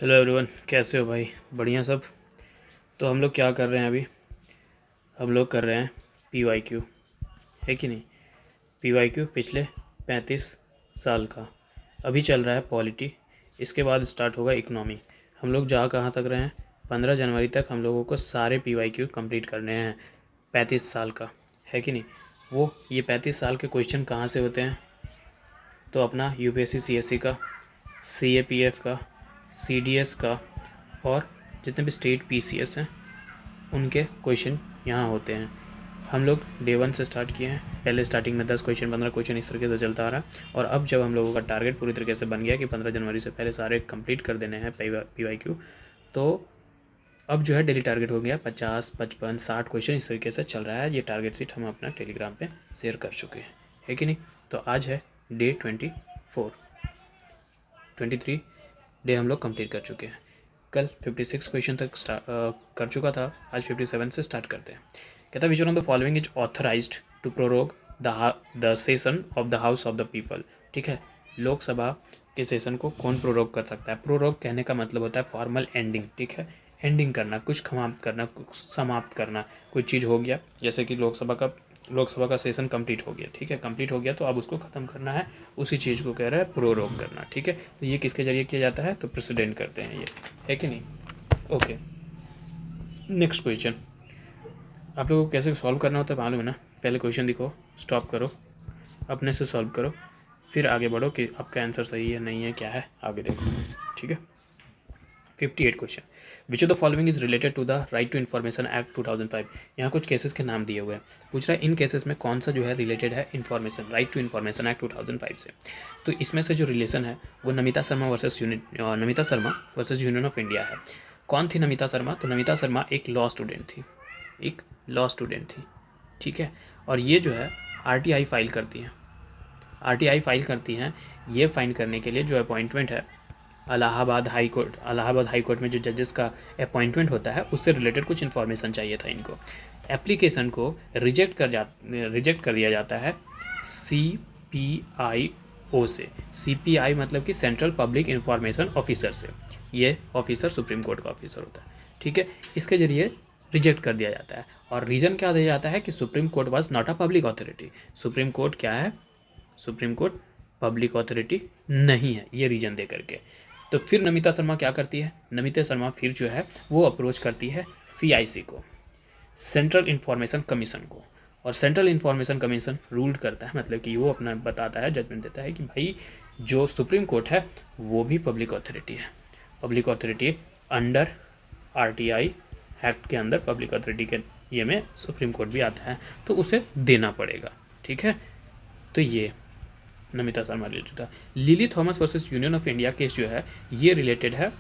Hello everyone, कैसे हो भाई? बढ़िया सब। तो हम लोग क्या कर रहे हैं अभी? हम लोग कर रहे हैं PYQ, है कि नहीं? PYQ पिछले 35 साल का। अभी चल रहा है पॉलिटी, इसके बाद स्टार्ट होगा इकोनॉमी। हम लोग जा कहाँ तक रहे हैं? 15 जनवरी तक हम लोगों को सारे PYQ कंप्लीट करने हैं 35 साल का, है कि नहीं? वो ये 35 साल के क्वेश्चन कहाँ से होते हैं? तो अपना UPSC CSC का, CAPF का, CDS का और जितने भी स्टेट PCS हैं उनके क्वेश्चन यहाँ होते हैं। हम लोग डे 1 से स्टार्ट किए हैं। पहले स्टार्टिंग में 10 क्वेश्चन 15 क्वेश्चन इस तरीके से चलता आ रहा है। और अब जब हम लोगों का टारगेट पूरी तरीके से बन गया कि 15 जनवरी से पहले सारे कंप्लीट कर देने हैं PYQ, तो अब जो है डेली टारगेट हो गया 50, 55, 60 क्वेश्चन इस तरीके से चल रहा है। ये टारगेट सीट हम अपना टेलीग्राम पे शेयर कर चुके हैं, है कि नहीं? तो आज है डे 23 डे हम लोग कंप्लीट कर चुके हैं। कल 56 क्वेश्चन तक कर चुका था, आज 57 से स्टार्ट करते हैं। कहता which one of the following is authorised to prorogue the session of the house of the people. ठीक है, लोकसभा के सेशन को कौन प्रोरोग कर सकता है? प्रोरोग कहने का मतलब होता है फॉर्मल एंडिंग। ठीक है, एंडिंग करना, कुछ समाप्त करना, कुछ समाप्त करना। कोई चीज़ हो गया, जैसे कि लोकसभा का सेशन कंप्लीट हो गया। ठीक है, कंप्लीट हो गया तो अब उसको ख़त्म करना है, उसी चीज़ को कह रहा है प्रोरोग करना। ठीक है, तो ये किसके जरिए किया जाता है? तो प्रेसिडेंट करते हैं ये, है कि नहीं? Okay, next question. आप लोगों को कैसे सॉल्व करना होता है मालूम है ना? पहले क्वेश्चन दिखो, स्टॉप करो, अपने से सॉल्व करो, फिर आगे बढ़ो कि आपका आंसर सही है नहीं है, क्या है, आगे देखो। ठीक है, 58 question. Which of the following is related to the right to information act 2005। यहाँ कुछ केसेस के नाम दिए हुए हैं। पूछ रहा है इन केसेस में कौन सा जो है रिलेटेड है information, right to information act 2005 से। तो इसमें से जो रिलेशन है वो Namita Sharma versus union of India है। कौन थी नमिता शर्मा? तो नमिता शर्मा एक लॉ स्टूडेंट थी, ठीक है। और ये जो है RTI फाइल करती हैं। ये फाइंड करने के लिए जो अपॉइंटमेंट है इलाहाबाद हाई कोर्ट में जो जजेस का अपॉइंटमेंट होता है उससे रिलेटेड कुछ इन्फॉर्मेशन चाहिए था इनको। एप्लीकेशन को रिजेक्ट कर दिया जाता है CPIO से। CPI मतलब कि सेंट्रल पब्लिक इंफॉर्मेशन ऑफिसर से। ये ऑफिसर सुप्रीम कोर्ट का ऑफिसर होता है। ठीक है, इसके जरिए रिजेक्ट कर दिया जाता है। और रीज़न क्या दिया जाता है कि supreme court was not a public authority. Supreme court क्या है? सुप्रीम कोर्ट पब्लिक अथॉरिटी नहीं है, ये रीज़न दे करके। तो फिर नमिता शर्मा क्या करती है? नमिता शर्मा फिर जो है वो अप्रोच करती है CIC को, सेंट्रल इंफॉर्मेशन कमीशन को। और सेंट्रल इंफॉर्मेशन कमीशन रूल करता है, मतलब कि वो अपना बताता है, जजमेंट देता है कि भाई जो सुप्रीम कोर्ट है वो भी पब्लिक अथॉरिटी है। Public authority under RTI act के अंदर पब्लिक अथॉरिटी के ये में सुप्रीम कोर्ट भी आता है, तो उसे देना पड़ेगा। ठीक है, तो ये नमिता शर्मा रिलेटेड था। Lily Thomas versus union of India case जो है ये रिलेटेड है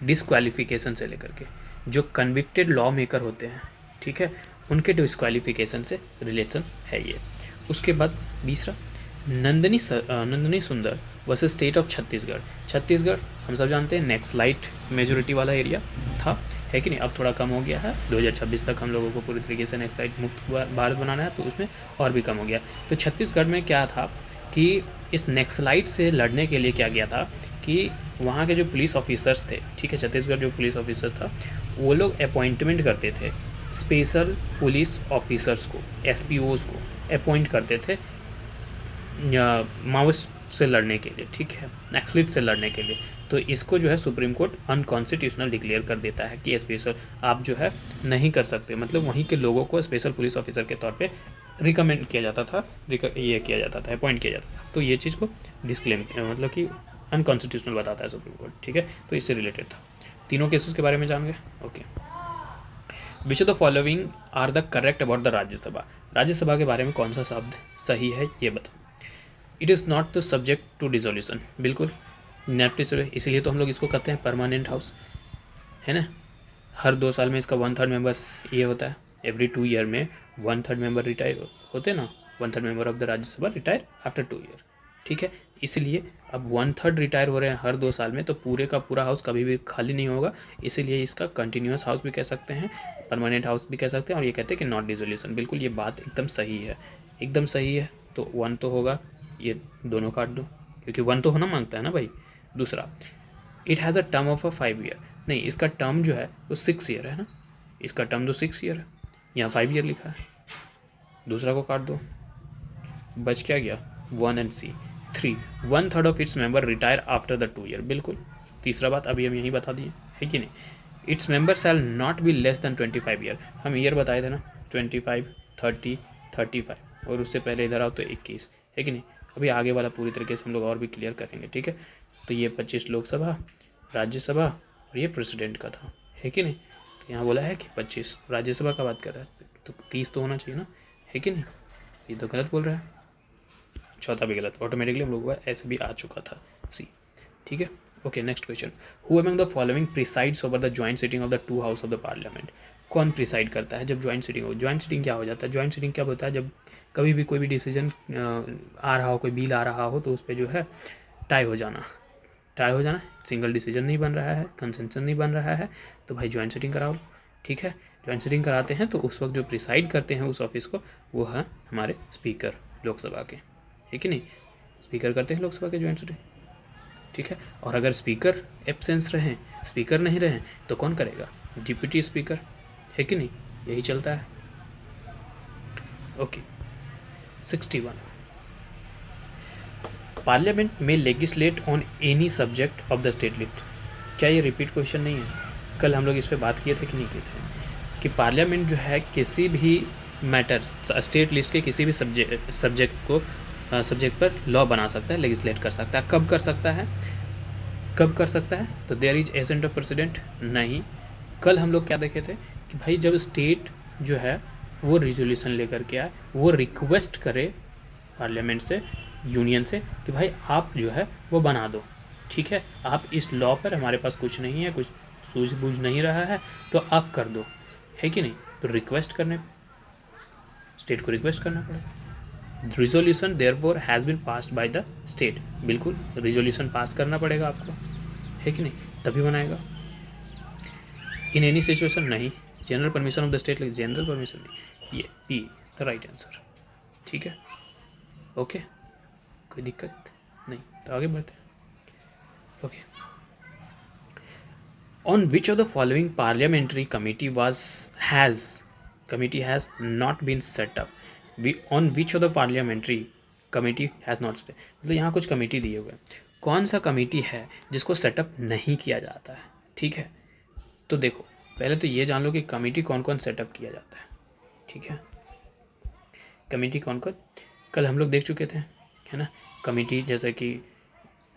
डिस्क्वालिफिकेशन से लेकर के। जो कन्विक्टेड लॉ मेकर होते हैं, ठीक है, उनके डिस्क्वालिफिकेशन से रिलेशन है ये। उसके बाद तीसरा नंदनी सुंदर वर्सेस स्टेट ऑफ छत्तीसगढ़ हम सब जानते हैं नेक्सलाइट मेजोरिटी वाला एरिया था, है कि नहीं? अब थोड़ा कम हो गया है, 2026 तक हम लोगों को पूरी तरीके से नेक्सलाइट मुक्त भारत बनाना है, तो उसमें और भी कम हो गया। तो छत्तीसगढ़ में क्या था कि इस नेक्सलाइट से लड़ने के लिए क्या गया था कि वहाँ के जो पुलिस ऑफिसर्स थे, ठीक है, छत्तीसगढ़ जो पुलिस ऑफिसर था वो लोग अपॉइंटमेंट करते थे स्पेशल पुलिस ऑफिसर्स को, SPOs को अपॉइंट करते थे माओइस्ट से लड़ने के लिए, ठीक है, नक्सलिट से लड़ने के लिए। तो इसको जो है सुप्रीम कोर्ट अनकॉन्स्टिट्यूशनल डिक्लेयर कर देता है कि स्पेशल आप जो है नहीं कर सकते, मतलब वहीं के लोगों को स्पेशल पुलिस ऑफिसर के तौर पे रिकमेंड किया जाता था, ये किया जाता था, अपॉइंट किया जाता था। तो ये चीज़ को डिस्क्लेम मतलब कि अनकॉन्स्टिट्यूशनल बताता है सुप्रीम कोर्ट, ठीक है। तो इससे रिलेटेड था। तीनों केसेस के बारे में जान गए, okay. Which of the following are the correct about the Rajya Sabha के बारे में कौन सा शब्द सही है ये बताओ। It is not the subject to dissolution, बिल्कुल नेपोटिज्म, इसीलिए तो हम लोग इसको कहते हैं परमानेंट हाउस, है ना। हर 2 साल में इसका 1/3 मेंबर्स ये होता है, एवरी 2 ईयर में 1/3 मेंबर रिटायर होते हैं ना, 1/3 member of the Rajya Sabha retire after 2 year, ठीक है। इसलिए अब 1/3 रिटायर हो रहे हैं हर 2 साल में, तो पूरे का पूरा हाउस कभी भी खाली नहीं होगा, इसीलिए इसका कंटिन्यूस हाउस भी कह सकते हैं, परमानेंट हाउस भी कह सकते हैं। और ये कहते हैं कि नॉट डिसोल्यूशन, बिल्कुल ये बात एकदम सही है, एकदम सही है। तो 1 तो होगा, ये दोनों काट दो क्योंकि 1 तो होना मांगता है ना भाई। दूसरा, it has a term of a 5 year, नहीं इसका टर्म जो है वो 6 ईयर है ना, इसका टर्म तो 6 ईयर है, यहाँ 5 ईयर लिखा है, दूसरा को काट दो, बच क्या गया 1 and C 3, 1/3 of its member retire after the 2 year, बिल्कुल तीसरा बात अभी हम यही बता दिए है कि नहीं। Its member shall not be less than 25 year, हम ईयर बताए थे ना 25, 30, 35 और उससे पहले इधर आओ तो 21 है कि नहीं। अभी आगे वाला पूरी तरीके से हम लोग और भी क्लियर करेंगे, ठीक है। तो ये 25 लोकसभा, राज्यसभा और ये प्रेसिडेंट का था, है कि नहीं। तो यहाँ बोला है कि 25, राज्यसभा का बात कर रहा है तो 30 तो होना चाहिए ना, है कि नहीं। ये तो गलत बोल रहा है, चौथा भी गलत, ऑटोमेटिकली हम लोगों का ऐसे भी आ चुका था सी, ठीक है। Okay next question, who among the following presides over the joint sitting of the 2 house of the parliament, कौन प्रिसाइड करता है जब ज्वाइंट सिटिंग हो। ज्वाइंट सिटिंग क्या हो जाता है, ज्वाइंट सिटिंग क्या होता है, जब कभी भी कोई भी डिसीजन आ रहा हो, कोई बिल आ रहा हो तो उस पर जो है टाई हो जाना, सिंगल डिसीजन नहीं बन रहा है, कंसेंसस नहीं बन रहा है, तो भाई ज्वाइंट सिटिंग कराओ, ठीक है। ज्वाइंट सिटिंग कराते हैं तो उस वक्त जो प्रिसाइड करते हैं उस ऑफिस को वो है हमारे स्पीकर लोकसभा के, है कि नहीं। स्पीकर करते हैं लोकसभा के ज्वाइंट सिटिंग, ठीक है। और अगर स्पीकर एब्सेंस रहें, स्पीकर नहीं रहें तो कौन करेगा, डिप्टी स्पीकर, है कि नहीं, यही चलता है। ओके 61, पार्लियामेंट में legislate on any subject of the state list, क्या ये रिपीट क्वेश्चन नहीं है, कल हम लोग इस पर बात किए थे कि नहीं किए थे, कि पार्लियामेंट जो है किसी भी मैटर स्टेट लिस्ट के किसी भी सब्जेक्ट पर लॉ बना सकता है, लेजिस्लेट कर सकता है। कब कर सकता है, तो there is assent of president, नहीं। कल हम लोग क्या देखे थे कि भाई जब स्टेट जो है वो रिजोल्यूशन लेकर के आए, वो रिक्वेस्ट करे पार्लियामेंट से, यूनियन से कि भाई आप जो है वो बना दो, ठीक है, आप इस लॉ पर हमारे पास कुछ नहीं है, कुछ सूझबूझ नहीं रहा है तो आप कर दो, है कि नहीं। तो रिक्वेस्ट करने, स्टेट को रिक्वेस्ट करना पड़ेगा। Resolution therefore has been passed by the state, बिल्कुल रिजोल्यूशन पास करना पड़ेगा आपको, है कि नहीं, तभी बनाएगा। इन एनी सिचुएशन नहीं, general permission of the state, general permission नहीं, ये बी द राइट आंसर, ठीक है। ओके कोई दिक्कत नहीं, तो आगे बढ़ते हैं। Okay, on which of the following parliamentary committee has not been set up, on which of the parliamentary committee has not set, मतलब यहाँ कुछ कमेटी दिए हुए हैं, कौन सा कमेटी है जिसको सेटअप नहीं किया जाता है, ठीक है। तो देखो पहले तो ये जान लो कि कमेटी कौन कौन सेटअप किया जाता है, ठीक है। कमेटी कौन कौन, कल हम लोग देख चुके थे, है ना। कमेटी जैसे कि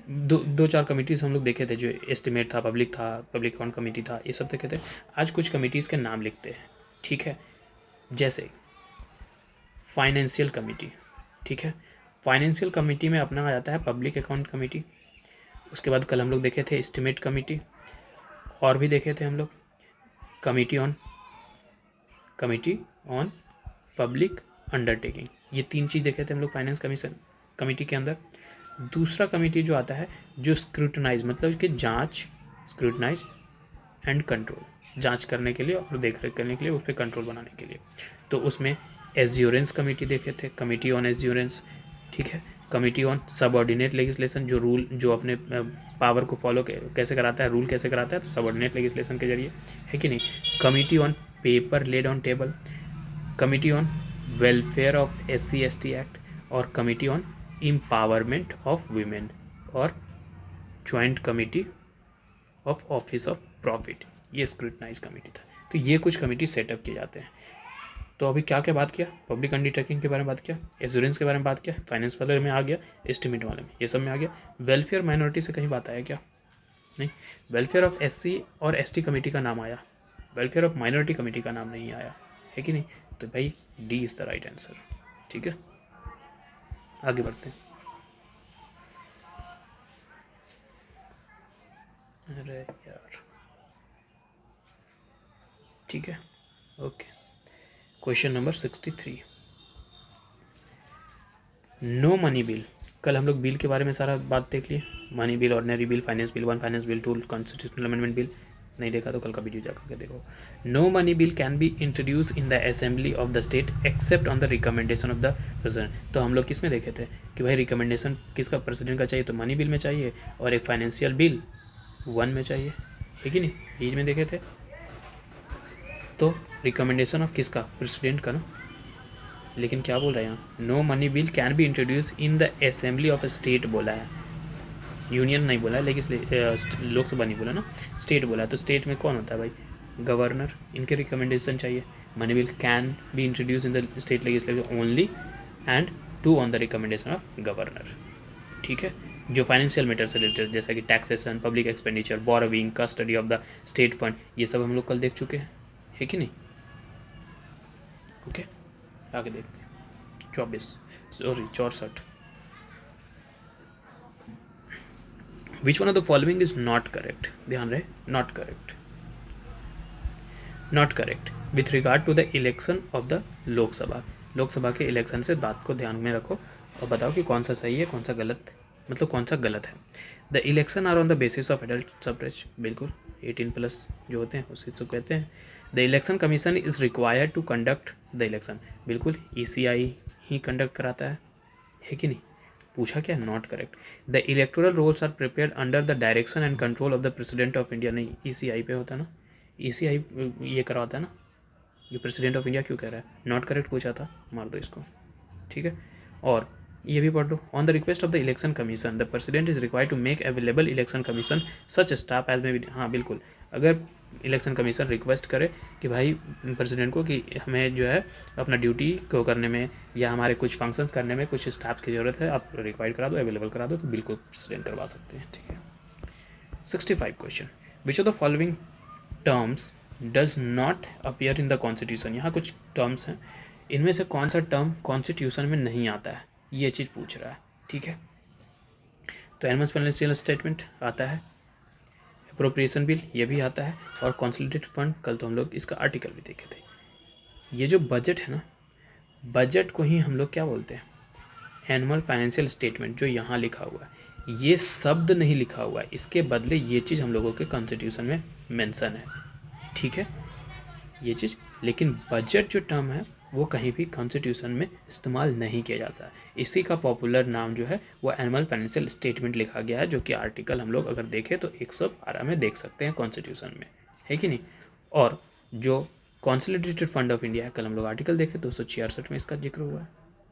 दो चार कमिटीज़ हम लोग देखे थे, जो एस्टिमेट था, पब्लिक अकाउंट कमेटी था, ये सब देखे थे। आज कुछ कमिटीज़ के नाम लिखते हैं, ठीक है। जैसे फाइनेंशियल कमेटी, ठीक है, फाइनेंशियल कमेटी में अपना आ जाता है पब्लिक अकाउंट कमेटी। उसके बाद कल हम लोग देखे थे एस्टिमेट कमेटी, और भी देखे थे हम लोग कमेटी ऑन पब्लिक अंडरटेकिंग, ये 3 चीज़ देखे थे हम लोग फाइनेंस कमीशन कमेटी के अंदर। दूसरा कमेटी जो आता है जो स्क्रूटनाइज, मतलब कि जांच, स्क्रूटनाइज एंड कंट्रोल, जांच करने के लिए और देख रेख करने के लिए, उस पर कंट्रोल बनाने के लिए, तो उसमें एज्योरेंस कमेटी देखे थे, कमेटी ऑन एज्योरेंस, ठीक है। कमेटी ऑन सबऑर्डिनेट लेजिस्लेशन, जो रूल जो अपने पावर को फॉलो कैसे कराता है, रूल कैसे कराता है, तो सबऑर्डिनेट लेजिस्लेशन के जरिए, है कि नहीं। Committee on paper laid on table, committee on welfare of SC/ST act, और committee on empowerment of women, और joint committee of office of profit, ये स्क्रूटनाइज कमेटी था। तो ये कुछ कमेटी सेटअप किए जाते हैं। तो अभी क्या क्या बात किया, पब्लिक अंडरटेकिंग के बारे में बात किया, एश्योरेंस के बारे में बात किया, फाइनेंस वाले में आ गया, एस्टिमेट वाले में, ये सब में आ गया। वेलफेयर माइनॉरिटी से कहीं बात आया क्या, नहीं। वेलफेयर ऑफ SC और ST कमेटी का नाम आया, वेलफेयर ऑफ माइनॉरिटी कमेटी का नाम नहीं आया, है कि नहीं। तो भाई D is the right answer, ठीक है। आगे बढ़ते हैं। अरे यार, ठीक है, okay. Question number 63, no money bill, कल हम लोग बिल के बारे में सारा बात देख लिए, money bill, ordinary bill, finance bill 1, finance bill 2, constitutional amendment bill, नहीं देखा तो कल का वीडियो जाकर के देखो। No money bill can be introduce in the assembly of the state except on the recommendation of the president. तो हम लोग किस में देखे थे कि भाई रिकमेंडेशन किसका, प्रेसिडेंट का चाहिए, तो मनी बिल में चाहिए, और एक फाइनेंशियल बिल 1 में चाहिए, है कि नहीं, बीच में देखे थे। तो रिकमेंडेशन ऑफ किसका, प्रेसिडेंट का ना। लेकिन क्या बोल रहा है यहाँ, no money bill can be introduce in the assembly of state बोला है, यूनियन नहीं बोला है, लेकिन लोकसभा नहीं बोला ना, स्टेट बोला है। तो स्टेट में कौन होता है भाई, गवर्नर, इनके रिकमेंडेशन चाहिए। Money bill can be introduce in the state legislature only and to on the recommendation of governor. ठीक है, जो फाइनेंशियल मैटर से रिलेटेड जैसा कि taxation, public expenditure, borrowing, custody of the state fund, ये सब हम लोग कल देख चुके हैं, है कि नहीं। ओके, आगे देखते हैं 64। Which one of the following is not correct, ध्यान रहे, not correct, not correct with regard to the election of the Lok Sabha. Lok Sabha के इलेक्शन से बात को ध्यान में रखो और बताओ कि कौन सा सही है, कौन सा गलत, मतलब कौन सा गलत है। The election are on the basis of adult suffrage, बिल्कुल 18+ जो होते हैं उसी को कहते हैं। The election commission is required to conduct the election, बिल्कुल ECI ही कंडक्ट कराता है कि नहीं। पूछा क्या, not correct. The electoral rolls are prepared under the direction and control of the president of India, नहीं ECI पे होता है ना, ECI ये करवाता है ना, ये प्रेसिडेंट ऑफ इंडिया क्यों कह रहा है, नॉट करेक्ट पूछा था, मार दो इसको, ठीक है। और ये भी पढ़ लो, on the request of the election commission the president is required to make available election commission such staff as में भी, हाँ बिल्कुल, अगर इलेक्शन कमीशन रिक्वेस्ट करे कि भाई प्रेसिडेंट को कि हमें जो है अपना ड्यूटी को करने में या हमारे कुछ फंक्शंस करने में कुछ स्टाफ की ज़रूरत है, आप रिक्वायर्ड करा दो, अवेलेबल करा दो, तो बिल्कुल प्रेसिडेंट करवा सकते हैं, ठीक है। 65 question, which of the following terms does not appear in the constitution. यहाँ कुछ टर्म्स हैं, इनमें से कौन सा टर्म कॉन्स्टिट्यूशन में नहीं आता है, ये चीज़ पूछ रहा है, ठीक है। तो एनुअल फाइनेंशियल स्टेटमेंट आता है, अप्रोप्रिएशन बिल ये भी आता है, और कंसोलिडेटेड फंड, कल तो हम लोग इसका आर्टिकल भी देखे थे। ये जो बजट है ना, बजट को ही हम लोग क्या बोलते हैं, एनुअल फाइनेंशियल स्टेटमेंट, जो यहाँ लिखा हुआ है, ये शब्द नहीं लिखा हुआ है, इसके बदले ये चीज़ हम लोगों के कॉन्स्टिट्यूशन में मेंशन है, ठीक है, ये चीज़। लेकिन बजट जो टर्म है वो कहीं भी कॉन्स्टिट्यूशन में इस्तेमाल नहीं किया जाता है, इसी का पॉपुलर नाम जो है वो एनुअल फाइनेंशियल स्टेटमेंट लिखा गया है, जो कि आर्टिकल हम लोग अगर देखें तो 112 में देख सकते हैं कॉन्स्टिट्यूशन में, है कि नहीं। और जो कंसोलिडेटेड फंड ऑफ इंडिया है, कल हम लोग आर्टिकल देखे 266 में इसका जिक्र हुआ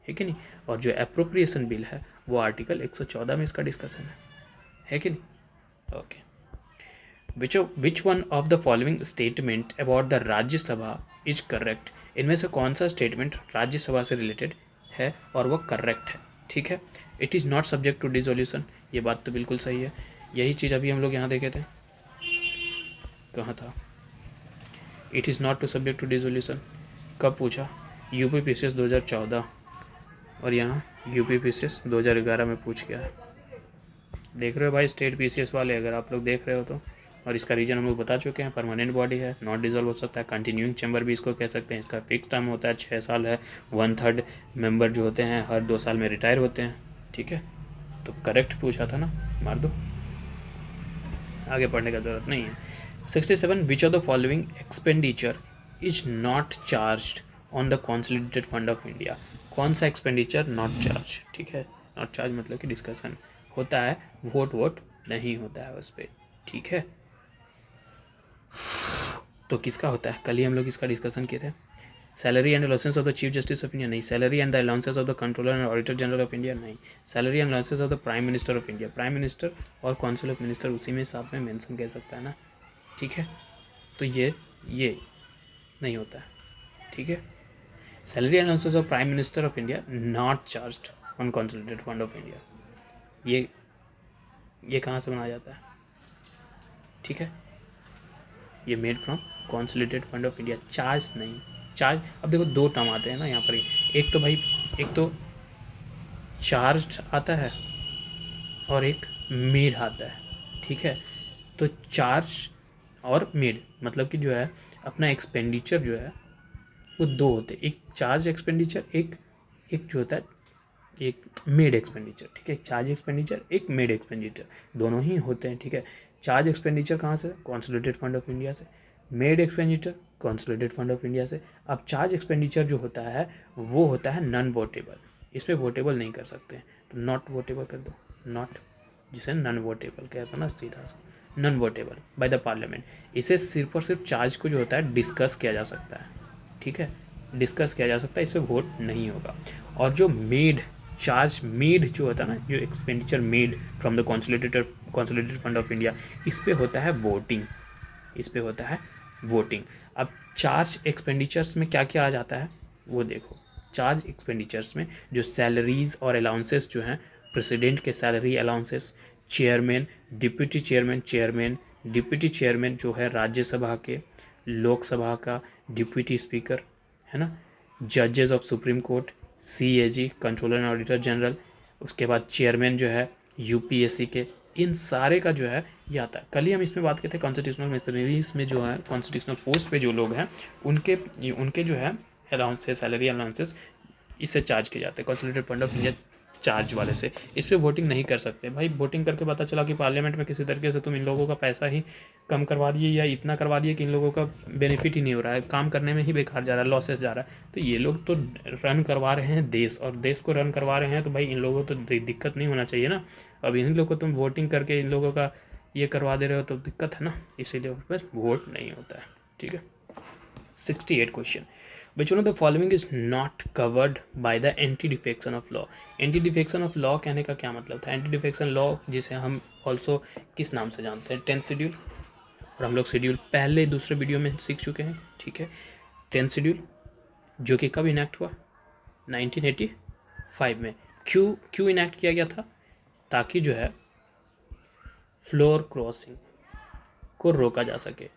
है कि नहीं। और जो अप्रोप्रिएशन बिल है वो आर्टिकल 114 में इसका डिस्कशन है कि नहीं। Okay, which one of the following statement about the Rajya Sabha is correct, इनमें से कौन सा स्टेटमेंट राज्यसभा से रिलेटेड है और वह करेक्ट है, ठीक है। It is not subject to dissolution, ये बात तो बिल्कुल सही है, यही चीज़ अभी हम लोग यहाँ देखे थे, कहाँ था, it is not to subject to dissolution, कब पूछा, UPPCS 2014, और यहाँ UPPCS 2011 में पूछ गया है। देख रहे हो भाई स्टेट PCS वाले, अगर आप लोग देख रहे हो तो। और इसका रीजन हम लोग बता चुके हैं, परमानेंट बॉडी है, नॉट डिजॉल्व हो सकता है, कंटिन्यूइंग चैम्बर भी इसको कह सकते हैं, इसका फिक्स टर्म होता है 6 साल है, 1/3 मेंबर जो होते हैं हर 2 साल में रिटायर होते हैं, ठीक है। तो करेक्ट पूछा था ना, मार दो, आगे पढ़ने का जरूरत नहीं है। 67 विच of the following expenditure is not charged on the consolidated fund of India, कौन सा एक्सपेंडिचर नॉट चार्ज, ठीक है। नॉट चार्ज मतलब कि डिस्कशन होता है, वोट नहीं होता है उस पर, ठीक है। तो किसका होता है, कल ही हम लोग इसका डिस्कशन किए थे। Salary and allowances of the chief justice of India नहीं, salary and the allowances of the controller and auditor general of India नहीं, salary and allowances of the prime minister of India, prime minister और council of minister उसी में साथ में mention कह सकता है ना, ठीक है। तो ये नहीं होता है, ठीक है। Salary and allowances of prime minister of India not charged on consolidated fund of India, ये कहाँ से बनाया जाता है, ठीक है। ये made from consolidated fund of India, charge नहीं, चार्ज। अब देखो 2 टर्म आते हैं ना यहाँ पर, एक तो भाई एक तो चार्ज आता है और एक मेड आता है, ठीक है। तो चार्ज और मेड मतलब कि जो है अपना एक्सपेंडिचर जो है वो 2 होते हैं, एक चार्ज एक्सपेंडिचर, एक जो होता है एक मेड एक्सपेंडिचर, ठीक है। चार्ज एक्सपेंडिचर, एक मेड एक्सपेंडिचर, दोनों ही होते हैं, ठीक है। चार्ज एक्सपेंडिचर कहाँ से, कंसोलिडेटेड फंड ऑफ इंडिया से, made expenditure consolidated fund of India से। अब चार्ज एक्सपेंडिचर जो होता है वो होता है नॉन वोटेबल, इस पर वोटेबल नहीं कर सकते, तो नॉट वोटेबल कर दो, नॉट, जिसे नॉन वोटेबल कहते हैं ना सीधा सा, non votable by the parliament. इसे सिर्फ और सिर्फ चार्ज को जो होता है डिस्कस किया जा सकता है, ठीक है, डिस्कस किया जा सकता है, इस पर वोट नहीं होगा। और जो मेड चार्ज मेड जो होता है ना, जो expenditure made from the consolidated fund of India, इस पे होता है वोटिंग, इस पे होता है वोटिंग। अब चार्ज एक्सपेंडिचर्स में क्या क्या आ जाता है वो देखो। चार्ज एक्सपेंडिचर्स में जो सैलरीज और अलाउंसेस जो हैं, प्रेसिडेंट के salary allowances, chairman, deputy chairman, deputy chairman जो है राज्यसभा के, लोकसभा का डिप्यूटी स्पीकर, है ना, जजेस of supreme court, CAG controller and auditor general, उसके बाद चेयरमैन जो है UPSC के, इन सारे का जो है ये आता है। कल ही हम इसमें बात करते थे कॉन्स्टिट्यूशनल मिशनरीज में जो है कॉन्स्टिट्यूशनल पोस्ट पे जो लोग हैं उनके जो है अलाउंसेस, सैलरी अलाउंसेस इससे चार्ज किए जाते हैं, consolidated fund of India charge वाले से। इस पर वोटिंग नहीं कर सकते भाई। वोटिंग करके पता चला कि पार्लियामेंट में किसी तरीके से तुम इन लोगों का पैसा ही कम करवा दिए या इतना करवा दिए कि इन लोगों का बेनिफिट ही नहीं हो रहा है, काम करने में ही बेकार जा रहा है, लॉसेस जा रहा है, तो ये लोग तो रन करवा रहे हैं देश, और देश को रन करवा रहे हैं, तो भाई इन लोगों को तो दिक्कत नहीं होना चाहिए ना। अब इन लोगों को तुम वोटिंग करके इन लोगों का ये करवा दे रहे हो तो दिक्कत है ना, इसीलिए बस वोट नहीं होता है, ठीक है। 68 question, which one of the following is not covered by the anti defection of law? Anti defection of law कहने का क्या मतलब था? एंटी डिफेक्शन लॉ जिसे हम ऑल्सो किस नाम से जानते हैं? 10th शेड्यूल, और हम लोग शेड्यूल पहले दूसरे वीडियो में सीख चुके हैं, ठीक है। 10th शेड्यूल जो कि कब इनेक्ट हुआ? 1985 में। क्यों इनेक्ट किया गया था? ताकि जो है फ्लोर क्रॉसिंग को रोका जा सके।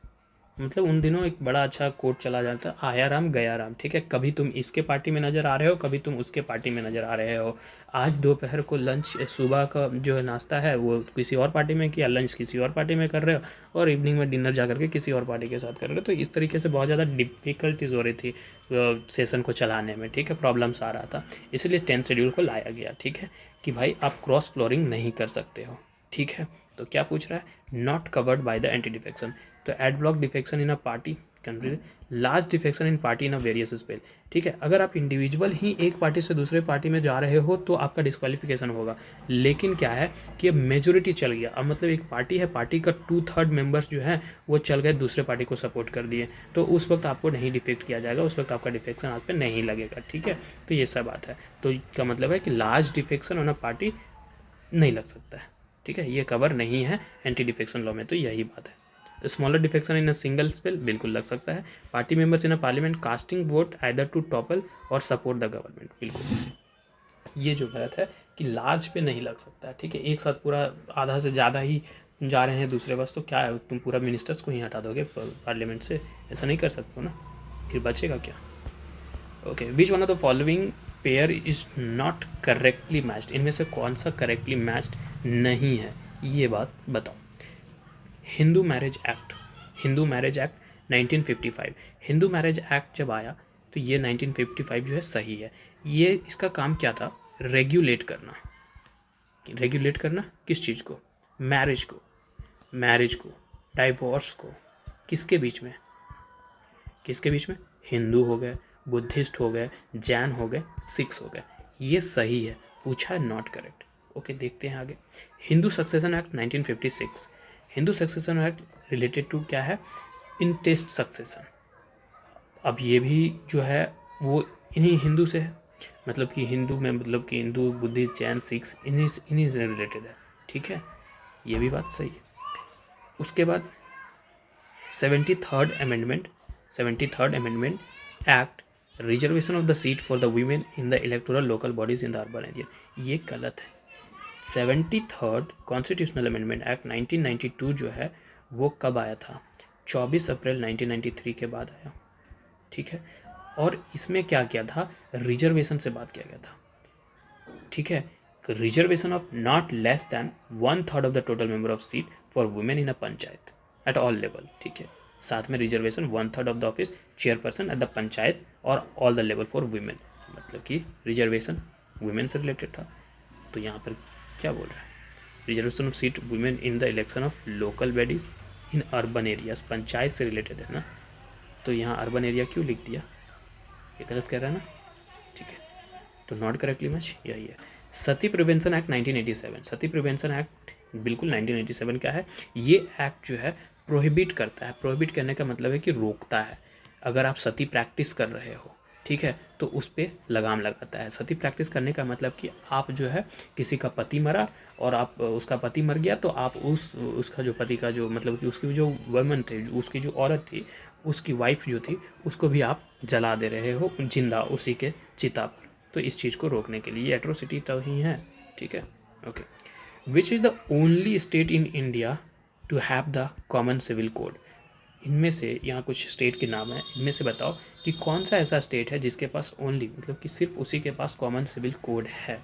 मतलब उन दिनों एक बड़ा अच्छा कोट चला जाता, आया राम गया राम, ठीक है। कभी तुम इसके पार्टी में नज़र आ रहे हो, कभी तुम उसके पार्टी में नज़र आ रहे हो। आज दोपहर को लंच, सुबह का जो नाश्ता है वो किसी और पार्टी में किया, लंच किसी और पार्टी में कर रहे हो, और इवनिंग में डिनर जा करके किसी और पार्टी के साथ कर रहे हो। तो इस तरीके से बहुत ज़्यादा डिफ़िकल्टीज हो रही थी सेशन को चलाने में, ठीक है, प्रॉब्लम्स आ रहा था। इसलिए 10th शेड्यूल को लाया गया, ठीक है, कि भाई आप क्रॉस फ्लोरिंग नहीं कर सकते हो, ठीक है। तो क्या पूछ रहा है? Not covered by the anti defection. तो ad block defection in a party country, large defection in party in a various spell, ठीक है। अगर आप इंडिविजुअल ही एक पार्टी से दूसरे पार्टी में जा रहे हो तो आपका डिस्क्वालिफिकेशन होगा। लेकिन क्या है कि अब मेजोरिटी चल गया, अब मतलब एक पार्टी है, पार्टी का 2/3 मेंबर्स जो है वो चल गए दूसरे पार्टी को सपोर्ट कर दिए, तो उस वक्त आपको नहीं डिफेक्ट किया जाएगा, उस वक्त आपका डिफेक्शन आप पे नहीं लगेगा, ठीक है। तो ये सब बात है। तो इसका मतलब है कि large defection on a party नहीं लग सकता है, ठीक है, ये कवर नहीं है एंटी डिफेक्शन लॉ में, तो यही बात है। Smaller defection in a single spell बिल्कुल लग सकता है। Party members in a parliament casting vote either to topple और सपोर्ट द गवर्नमेंट, बिल्कुल ये जो बात है कि लार्ज पे नहीं लग सकता है, ठीक है। एक साथ पूरा आधा से ज़्यादा ही जा रहे हैं दूसरे बस, तो क्या है, तुम पूरा मिनिस्टर्स को ही हटा दोगे पार्लियामेंट से? ऐसा नहीं कर सकते हो ना, फिर बचेगा क्या? Okay, which one of the following pair is not correctly matched? इनमें से कौन सा करेक्टली मैच्ड नहीं है, ये बात बताओ। Hindu marriage act, Hindu marriage act 1955, Hindu marriage act जब आया तो ये 1955 जो है सही है। ये इसका काम क्या था? रेगुलेट करना। रेगुलेट करना किस चीज़ को? मैरिज को, मैरिज को, डाइवोर्स को। किसके बीच में? किसके बीच में? हिंदू हो गए, बुद्धिस्ट हो गए, जैन हो गए, सिख्स हो गए। ये सही है, पूछा है नॉट करेक्ट। ओके, देखते हैं आगे। Hindu succession act 1956, Hindu succession act related to क्या है? Intestate succession. अब ये भी जो है वो इन्हीं हिंदू से है, मतलब कि हिंदू में मतलब कि हिंदू, बुद्धिस्ट, जैन, सिख्स इन्हीं से रिलेटेड है, ठीक है, ये भी बात सही है। उसके बाद 73rd amendment, 73rd amendment act reservation of the seat for the women in the electoral local bodies in the urban area, ये गलत है। 73rd कॉन्स्टिट्यूशनल अमेंडमेंट एक्ट 1992 जो है वो कब आया था? 24 अप्रैल 1993 के बाद आया, ठीक है। और इसमें क्या किया था? रिजर्वेशन से बात किया गया था, ठीक है। Reservation of not less than 1/3 of the total member of seat for women in a panchayat at all level, ठीक है। साथ में reservation 1/3 of the office chairperson at the panchayat और all the level for women, मतलब कि रिजर्वेशन वुमेन से related था। तो यहाँ पर क्या बोल रहा है? Reservation of seat women in the election of local bodies in urban areas, panchayat से रिलेटेड है ना, तो यहाँ अर्बन एरिया क्यों लिख दिया? ये गलत कह रहा है ना, ठीक है। तो नॉट करेक्टली मैच यही है। सती प्रिवेंशन एक्ट 1987, सती प्रिवेंशन एक्ट बिल्कुल 1987 का है। ये एक्ट जो है प्रोहिबिट करता है। प्रोहिबिट करने का मतलब है कि रोकता है। अगर आप सती प्रैक्टिस कर रहे हो, ठीक है, तो उस पर लगाम लगाता है। सती प्रैक्टिस करने का मतलब कि आप जो है किसी का पति मरा और आप उसका पति मर गया तो आप उसका जो पति का जो मतलब कि उसकी जो वुमन थे, उसकी जो औरत थी, उसकी वाइफ जो थी, उसको भी आप जला दे रहे हो जिंदा उसी के चिता पर। तो इस चीज़ को रोकने के लिए ये एट्रोसिटी तो ही है, ठीक है। Okay, which is the only state in India to have the common civil code. इनमें से यहाँ कुछ स्टेट के नाम हैं, इनमें से बताओ कि कौन सा ऐसा स्टेट है जिसके पास ओनली मतलब कि सिर्फ उसी के पास कॉमन सिविल कोड है,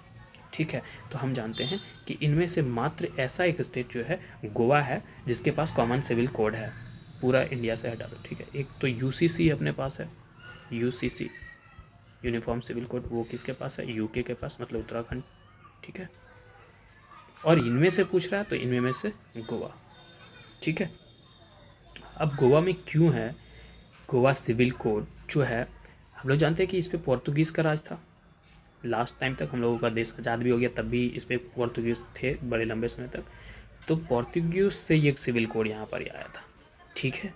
ठीक है। तो हम जानते हैं कि इनमें से मात्र ऐसा एक स्टेट जो है गोवा है जिसके पास कॉमन सिविल कोड है, पूरा इंडिया से हटा दो, ठीक है। एक तो यूसीसी अपने पास है, यूसीसी यूनिफॉर्म सिविल कोड, वो किसके पास है? यूके के पास, मतलब उत्तराखंड, ठीक है। और इनमें से पूछ रहा है तो इनमें से गोवा, ठीक है। अब गोवा में क्यों है गोवा सिविल कोड जो है? हम लोग जानते हैं कि इस पर पोर्तुगीज़ का राज था। लास्ट टाइम तक हम लोगों का देश आज़ाद भी हो गया तब भी इस पर पोर्तुगीज़ थे बड़े लंबे समय तक। तो पोर्तुगीज़ से ये सिविल कोड यहाँ पर आया था, ठीक है।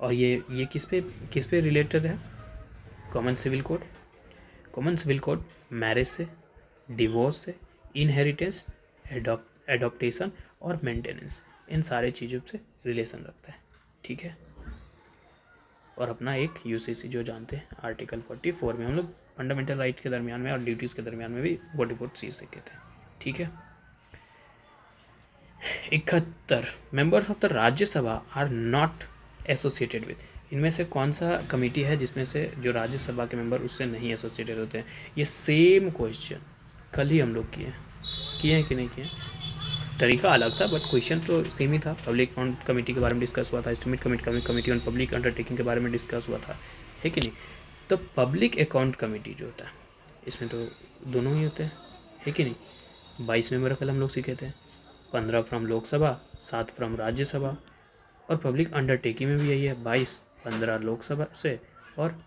और ये किस पे रिलेटेड है? Common civil code. Common civil code marriage से, डिवोर्स से, इनहेरिटेंस, एडॉप्टेशन और मेंटेनेंस, इन सारे चीज़ों से रिलेशन रखता है, ठीक है। और अपना एक यूसीसी जो जानते हैं आर्टिकल 44 में, हम लोग फंडामेंटल राइट के दरमियान में और ड्यूटीज़ के दरमियान में भी 44 चीज़ सीखे थे, ठीक है। 71 members of the Rajya Sabha are not associated with. इनमें से कौन सा कमेटी है जिसमें से जो राज्यसभा के मेंबर उससे नहीं एसोसिएटेड होते हैं? ये सेम क्वेश्चन कल ही हम लोग किए हैं कि नहीं किए? तरीका अलग था बट क्वेश्चन तो सेम ही था। पब्लिक अकाउंट कमेटी के बारे में डिस्कस हुआ था, estimate committee on public undertaking के बारे में डिस्कस हुआ था, है कि नहीं? तो पब्लिक अकाउंट कमेटी जो होता है इसमें तो दोनों ही होते हैं, है कि नहीं? 22 मेंबर कल हम लोग सीखे थे, 15 फ्रॉम लोकसभा, 7 फ्रॉम राज्यसभा। और पब्लिक अंडरटेकिंग में भी यही है, 22-15 लोकसभा से और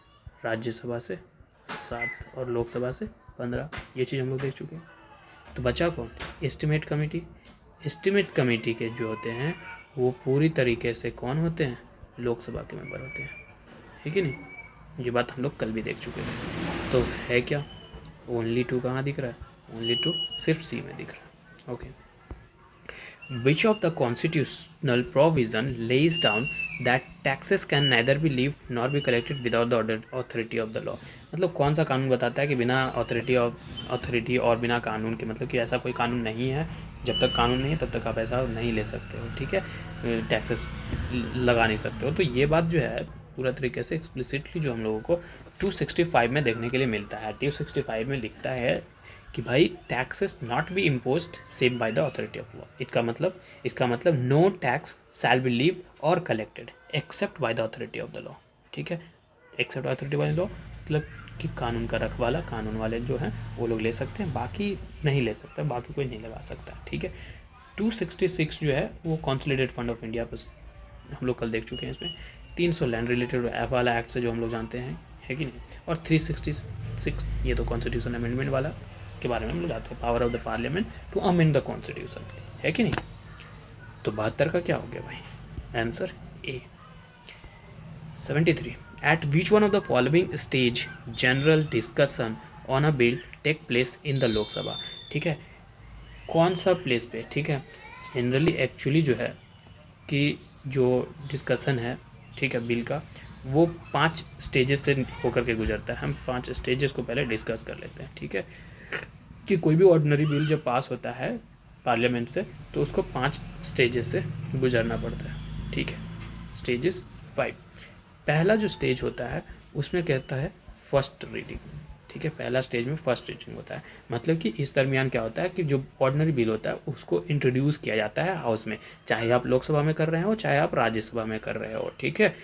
राज्यसभा से 7 और लोकसभा से 15। ये चीज़ हम लोग देख चुके हैं। तो बचा कौन? Estimate committee. एस्टिमेट कमेटी के जो होते हैं वो पूरी तरीके से कौन होते हैं? लोकसभा के मेंबर होते हैं, है कि नहीं? ये बात हम लोग कल भी देख चुके हैं। तो है क्या? ओनली 2 कहाँ दिख रहा है? ओनली 2 सिर्फ सी में दिख रहा है, okay. Which of the constitutional provision lays down that taxes can neither be levied nor be collected without the authority of the law? मतलब कौन सा कानून बताता है कि बिना अथॉरिटी और बिना कानून के, मतलब कि ऐसा कोई कानून नहीं है, जब तक कानून नहीं है तब तक आप ऐसा नहीं ले सकते हो, ठीक है, टैक्सेस लगा नहीं सकते हो। तो ये बात जो है पूरा तरीके से एक्सप्लिसिटली जो हम लोगों को 265 में देखने के लिए मिलता है। 265 में लिखता है कि भाई taxes not be imposed save by the authority of law. इसका मतलब no tax shall be leave और collected except by the authority of the law, ठीक है। एक्सेप्ट अथॉरिटी बाय लॉ मतलब कि कानून का रखवाला, कानून वाले जो हैं वो लोग ले सकते हैं, बाकी नहीं ले सकता, बाकी कोई नहीं लगा सकता, ठीक है। 266 जो है वो कॉन्सोलिडेटेड फंड ऑफ इंडिया पर हम लोग कल देख चुके हैं। इसमें 300 लैंड रिलेटेड वाला एक्ट से जो हम लोग जानते हैं, है कि नहीं। और 366 ये तो कॉन्स्टिट्यूशन अमेंडमेंट वाला के बारे में हम लोग जाते हैं, power of the parliament to amend the constitution, है कि नहीं। तो 72 का क्या हो गया भाई? Answer A. 73 at which one of the following stage general discussion on a bill take place in the Lok Sabha, ठीक है। कौन सा प्लेस पे, ठीक है। जनरली एक्चुअली जो है कि जो डिस्कशन है, ठीक है, बिल का, वो 5 स्टेजेस से होकर के गुजरता है। हम 5 स्टेजेस को पहले डिस्कस कर लेते हैं, ठीक है। कि कोई भी ऑर्डिनरी बिल जब पास होता है पार्लियामेंट से तो उसको 5 स्टेजेस से गुजरना पड़ता है, ठीक है। स्टेजेस 5। पहला जो स्टेज होता है उसमें कहता है फर्स्ट रीडिंग, ठीक है। पहला स्टेज में फर्स्ट रीडिंग होता है, मतलब कि इस दरमियान क्या होता है कि जो ऑर्डिनरी बिल होता है उसको इंट्रोड्यूस किया जाता है हाउस में, चाहे आप लोकसभा में कर रहे हो चाहे आप राज्यसभा में कर रहे हो, ठीक है।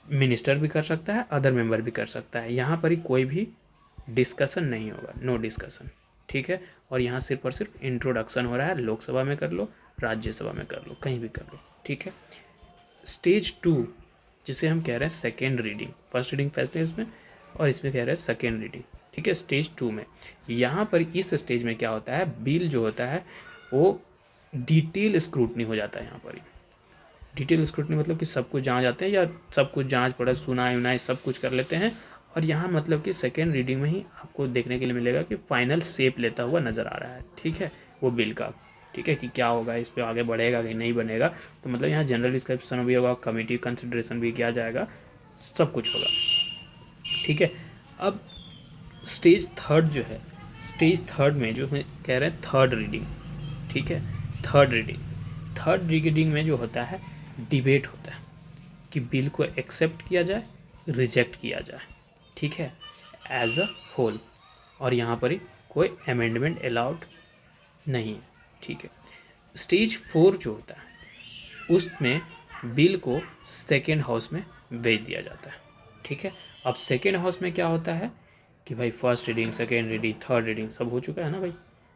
मिनिस्टर भी कर सकता है, अदर मेंबर भी कर सकता है। यहाँ पर ही कोई भी डिस्कशन नहीं होगा, नो डिस्कशन, ठीक है। और यहाँ सिर्फ और सिर्फ इंट्रोडक्शन हो रहा है, लोकसभा में कर लो, राज्यसभा में कर लो, कहीं भी कर लो, ठीक है। स्टेज 2 जिसे हम कह रहे हैं second reading, first reading first stage में और इसमें कह रहे हैं सेकेंड रीडिंग, ठीक है। स्टेज 2 में यहाँ पर इस स्टेज में क्या होता है, बिल जो होता है वो डिटेल स्क्रूटनी हो जाता है यहाँ पर ही। डिटेल स्क्रूटनी मतलब कि सब कुछ जांच जाते हैं या सब कुछ जांच पड़े सुनाई उनाई सब कुछ कर लेते हैं, और यहाँ मतलब कि सेकेंड रीडिंग में ही आपको देखने के लिए मिलेगा कि फाइनल शेप लेता हुआ नज़र आ रहा है, ठीक है, वो बिल का, ठीक है, कि क्या होगा, इस पर आगे बढ़ेगा कि नहीं बनेगा। तो मतलब यहाँ जनरल डिस्कशन भी होगा, कमेटी कंसिडरेशन भी किया जाएगा, सब कुछ होगा, ठीक है। अब स्टेज थर्ड जो है, स्टेज थर्ड में जो हम कह रहे हैं थर्ड रीडिंग, ठीक है, थर्ड रीडिंग में जो होता है डिबेट होता है कि बिल को एक्सेप्ट किया जाए, रिजेक्ट किया जाए, ठीक है, एज अ होल, और यहाँ पर ही कोई अमेंडमेंट अलाउड नहीं है, ठीक है। स्टेज 4 जो होता है उसमें बिल को सेकेंड हाउस में भेज दिया जाता है, ठीक है। अब सेकेंड हाउस में क्या होता है कि भाई first reading, second reading, third reading सब हो चुका है ना भाई,